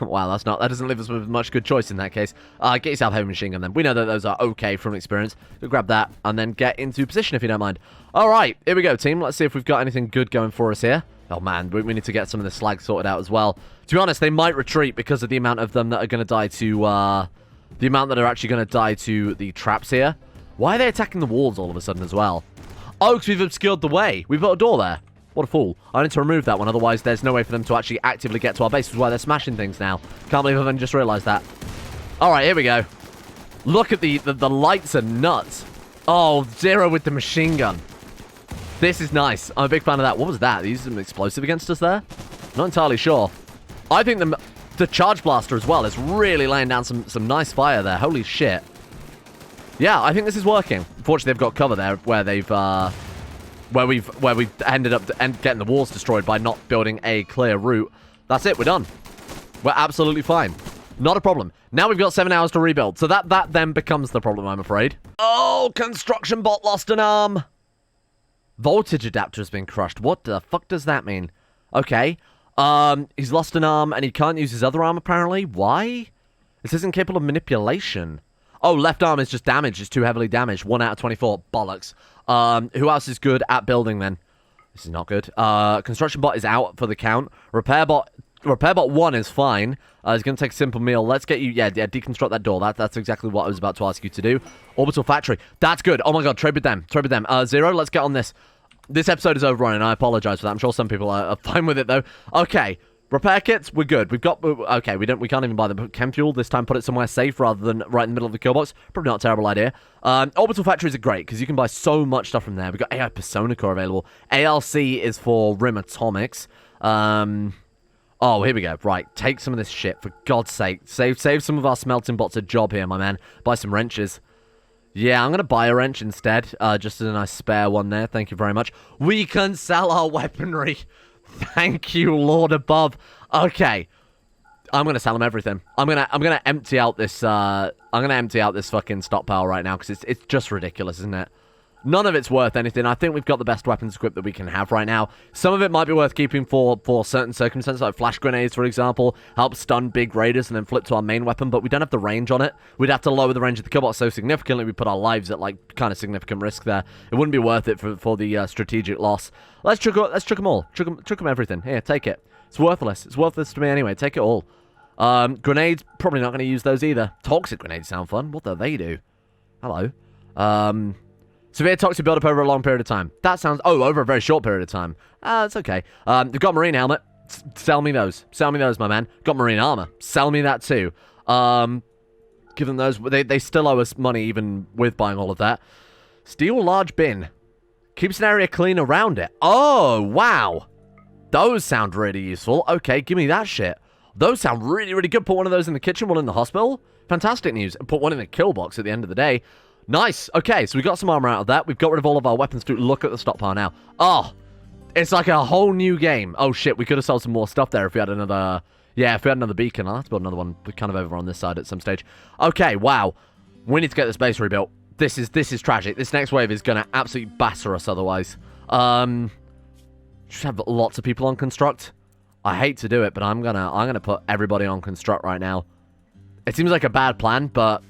wow, that doesn't leave us with much good choice in that case. Get yourself a heavy machine gun then. We know that those are okay from experience. Go grab that and then get into position if you don't mind. Alright, here we go, team. Let's see if we've got anything good going for us here. Oh man, we need to get some of the slag sorted out as well. To be honest, they might retreat because of the amount of them that are going to die to, the amount that are actually going to die to the traps here. Why are they attacking the walls all of a sudden as well? Oh, because we've obscured the way. We've got a door there. What a fool. I need to remove that one, otherwise there's no way for them to actually actively get to our base, which is why they're smashing things now. Can't believe I've only just realised that. Alright, here we go. Look at the lights are nuts. Oh, Zero with the machine gun. This is nice. I'm a big fan of that. What was that? They used some explosive against us there? Not entirely sure. I think the charge blaster as well is really laying down some nice fire there. Holy shit. Yeah, I think this is working. Unfortunately, they've got cover there where they've... where we've ended up getting the walls destroyed by not building a clear route. That's it, we're done. We're absolutely fine. Not a problem. Now we've got 7 hours to rebuild, so that then becomes the problem, I'm afraid. Oh, construction bot lost an arm. Voltage adapter has been crushed. What the fuck does that mean? Okay. He's lost an arm, and he can't use his other arm, apparently. Why? This isn't capable of manipulation. Oh, left arm is just damaged. It's too heavily damaged. 1 out of 24. Bollocks. Who else is good at building, then? This is not good. Construction bot is out for the count. Repair bot 1 is fine. He's going to take a simple meal. Let's get you... Yeah, deconstruct that door. That's exactly what I was about to ask you to do. Orbital factory. That's good. Oh, my God. Trade with them. Trade with them. Zero, let's get on this. This episode is overrun, and I apologize for that. I'm sure some people are fine with it, though. Okay. Repair kits, we're good. We've got... Okay, we can't even buy them. Chem fuel, this time put it somewhere safe rather than right in the middle of the kill box. Probably not a terrible idea. Orbital factories are great, because you can buy so much stuff from there. We've got AI Persona Core available. ALC is for Rim Atomics. Oh, here we go. Right, take some of this shit, for God's sake. Save some of our smelting bots a job here, my man. Buy some wrenches. Yeah, I'm going to buy a wrench instead. Just as a nice spare one there. Thank you very much. We can sell our weaponry. Thank you, Lord above. Okay. I'm going to sell them everything. I'm going to empty out this fucking stockpile right now because it's just ridiculous, isn't it? None of it's worth anything. I think we've got the best weapons equipped that we can have right now. Some of it might be worth keeping for certain circumstances, like flash grenades, for example. Help stun big raiders and then flip to our main weapon, but we don't have the range on it. We'd have to lower the range of the killbot so significantly we put our lives at, like, kind of significant risk there. It wouldn't be worth it for the strategic loss. Let's chuck them all. Chuck them everything. Here, take it. It's worthless. It's worthless to me anyway. Take it all. Grenades, probably not going to use those either. Toxic grenades sound fun. What do they do? Hello. Severe toxic build-up over a long period of time. That sounds... Oh, over a very short period of time. It's okay. We've got marine helmet. Sell me those. Sell me those, my man. Got marine armor. Sell me that too. Give them those. They still owe us money even with buying all of that. Steel large bin. Keeps an area clean around it. Oh, wow. Those sound really useful. Okay, give me that shit. Those sound really, really good. Put one of those in the kitchen, one in the hospital. Fantastic news. And put one in the kill box at the end of the day. Nice. Okay, so we got some armor out of that. We've got rid of all of our weapons to look at the stockpile now. Oh, It's like a whole new game. Oh, shit. We could have sold some more stuff there if we had another... Yeah, if we had another beacon. I'll have to build another one kind of over on this side at some stage. Okay, wow. We need to get this base rebuilt. This is tragic. This next wave is going to absolutely batter us otherwise. Just have lots of people on construct. I hate to do it, but I'm gonna put everybody on construct right now. It seems like a bad plan, but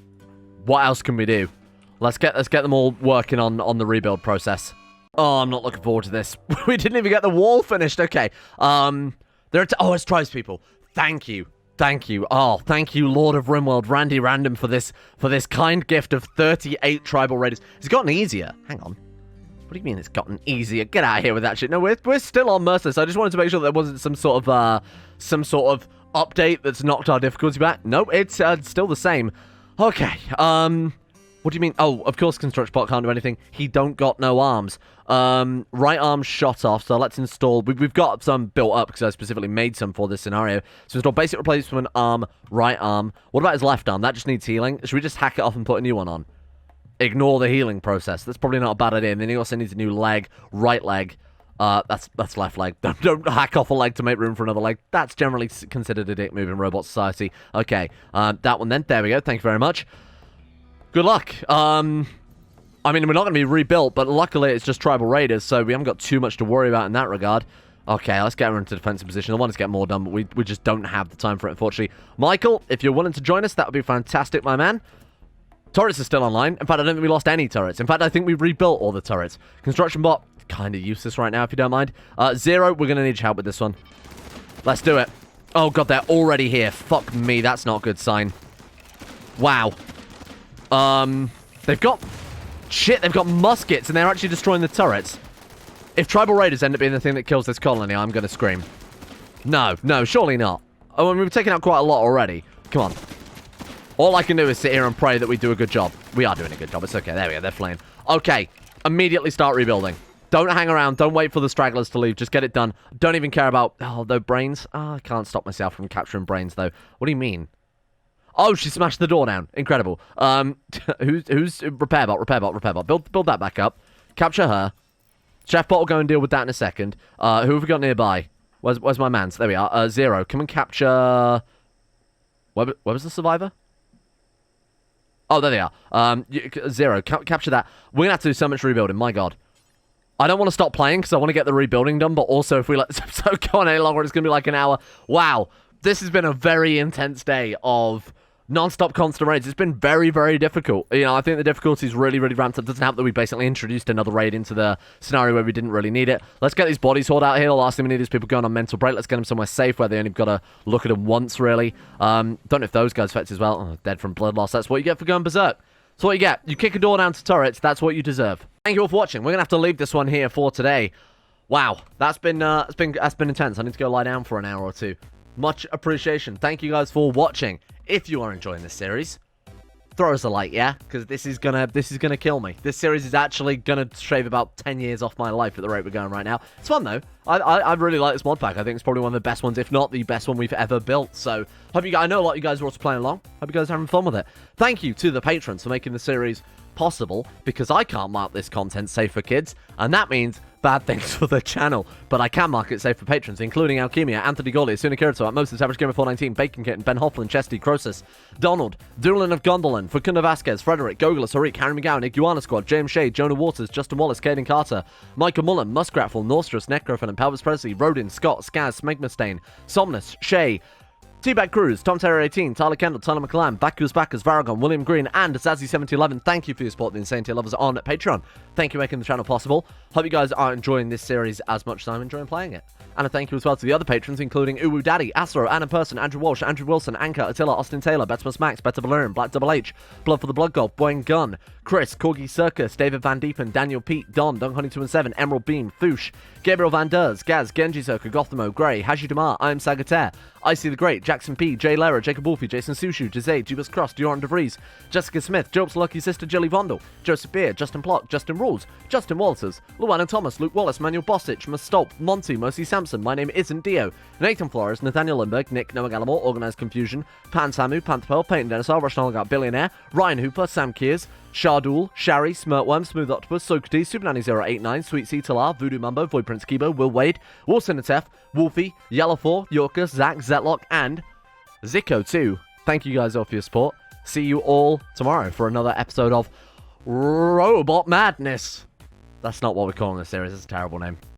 what else can we do? Let's get them all working on the rebuild process. Oh, I'm not looking forward to this. We didn't even get the wall finished. Okay. It's tribes people. Thank you. Thank you. Oh, thank you, Lord of Rimworld, Randy Random, for this kind gift of 38 tribal raiders. It's gotten easier. Hang on. What do you mean it's gotten easier? Get out of here with that shit. No, we're still on Merciless. I just wanted to make sure there wasn't some sort of update that's knocked our difficulty back. Nope, it's still the same. Okay. What do you mean? Oh, of course Construct Bot can't do anything. He don't got no arms. Right arm shot off, so let's install... We've got some built up, because I specifically made some for this scenario. So install basic replacement arm, right arm. What about his left arm? That just needs healing. Should we just hack it off and put a new one on? Ignore the healing process. That's probably not a bad idea. And then he also needs a new leg, right leg. That's left leg. Don't hack off a leg to make room for another leg. That's generally considered a dick move in Robot Society. Okay, that one then. There we go. Thank you very much. Good luck. I mean, we're not going to be rebuilt, but luckily it's just tribal raiders, so we haven't got too much to worry about in that regard. Okay, let's get her into defensive position. I want to get more done, but we just don't have the time for it, unfortunately. Michael, if you're willing to join us, that would be fantastic, my man. Turrets are still online. In fact, I don't think we lost any turrets. In fact, I think we rebuilt all the turrets. Construction bot, kind of useless right now, if you don't mind. Zero, we're going to need your help with this one. Let's do it. Oh, God, they're already here. Fuck me, that's not a good sign. Wow. They've got... Shit, they've got muskets, and they're actually destroying the turrets. If tribal raiders end up being the thing that kills this colony, I'm going to scream. No, surely not. Oh, and we've taken out quite a lot already. Come on. All I can do is sit here and pray that we do a good job. We are doing a good job. It's okay. There we go. They're fleeing. Okay. Immediately start rebuilding. Don't hang around. Don't wait for the stragglers to leave. Just get it done. Don't even care about... Oh, though brains. Oh, I can't stop myself from capturing brains, though. What do you mean? Oh, she smashed the door down. Incredible. Who's... Repair bot. Build that back up. Capture her. Chef bot will go and deal with that in a second. Who have we got nearby? Where's my mans? There we are. Zero. Come and capture... Where was the survivor? Oh, there they are. Zero. Capture that. We're going to have to do so much rebuilding. My God. I don't want to stop playing because I want to get the rebuilding done, but also if we let this episode go on any longer, it's going to be like an hour. Wow. This has been a very intense day of non-stop constant raids. It's been very, very difficult. You know, I think the difficulty's really, really ramped up. It doesn't help that we basically introduced another raid into the scenario where we didn't really need it. Let's get these bodies hauled out here. The last thing we need is people going on mental break. Let's get them somewhere safe where they only got to look at them once, really. Don't know if those guys affect as well. Oh, dead from blood loss. That's what you get for going berserk. That's what you get. You kick a door down to turrets. That's what you deserve. Thank you all for watching. We're going to have to leave this one here for today. Wow. That's been intense. I need to go lie down for an hour or two. Much appreciation. Thank you guys for watching. If you are enjoying this series, throw us a like, yeah? Because this is gonna kill me. This series is actually gonna shave about 10 years off my life at the rate we're going right now. It's fun though. I really like this mod pack. I think it's probably one of the best ones, if not the best one we've ever built. So hope you guys, I know a lot of you guys are also playing along. Hope you guys are having fun with it. Thank you to the patrons for making the series possible, because I can't mark this content safe for kids, and that means bad things for the channel, but I can mark it safe for patrons, including Alchemia, Anthony Gawley, Asuna Kirito, at Moses, Average Gamer 419, Bacon Kitten, Ben Hofflin, Chesty, Croesus, Donald, Doolin of Gondolin, Facunda Vasquez, Frederick, Gogolus, Harik, Harry McGowan, Iguana Squad, James Shea, Jonah Waters, Justin Wallace, Caden Carter, Michael Mullen, Muskratful, Norstress, Necrofen, and Pelvis Presley, Rodin, Scott, Skaz, Smegmastain, Somnus, Shea, Teabag Cruz, Tom Terror 18, Tyler Kendall, Tyler McClan, Backers Backers, Varagon, William Green, and Zazzy7011. Thank you for your support, the Insane Tier Lovers on Patreon. Thank you for making the channel possible. Hope you guys are enjoying this series as much as I'm enjoying playing it. And a thank you as well to the other patrons, including Uwu Daddy, Astro, Anna Person, Andrew Walsh, Andrew Wilson, Anchor, Attila, Austin Taylor, Betsamus Max, Better Valerian, Black Double H, Blood for the Blood God, Boyne Gunn, Chris, Corgi Circus, David Van Diepen, Daniel Pete, Don, Dunk Honey 2 and 7, Emerald Beam, Foosh, Gabriel Van Ders, Gaz, Genji Zerka, Gothamo, Grey, Haji Damar, I am Sagataire, Icy the Great, Jackson P, Jay Lera, Jacob Wolfie, Jason Sushu, Jose, Jubas Cross, Duran DeVries, Jessica Smith, Job's Lucky Sister, Jilly Vondel, Joseph Beer, Justin Plock, Justin Rules, Justin Walters, Luana Thomas, Luke Wallace, Manuel Bostic, Mustolp, Monty, Mercy Sampson, My Name Isn't Dio, Nathan Flores, Nathaniel Lindbergh, Nick, Noah Gallimore, Organised Confusion, Pan Samu, Panther Pearl, Peyton Dennis, Rush Nolgat, Billionaire, Ryan Hooper, Sam Kears, Shardul, Shari, Smirtworm, Smooth Octopus, Socrates, Supernanny089, Sweet Sea Talar, Voodoo Mumbo, Void Prince Kibo, Will Wade, Wolcinatef, Wolfie, Yellowfor, Yorkus, Zach, Zetlock, and Zico too. Thank you guys all for your support. See you all tomorrow for another episode of Robot Madness. That's not what we're calling this series. It's a terrible name.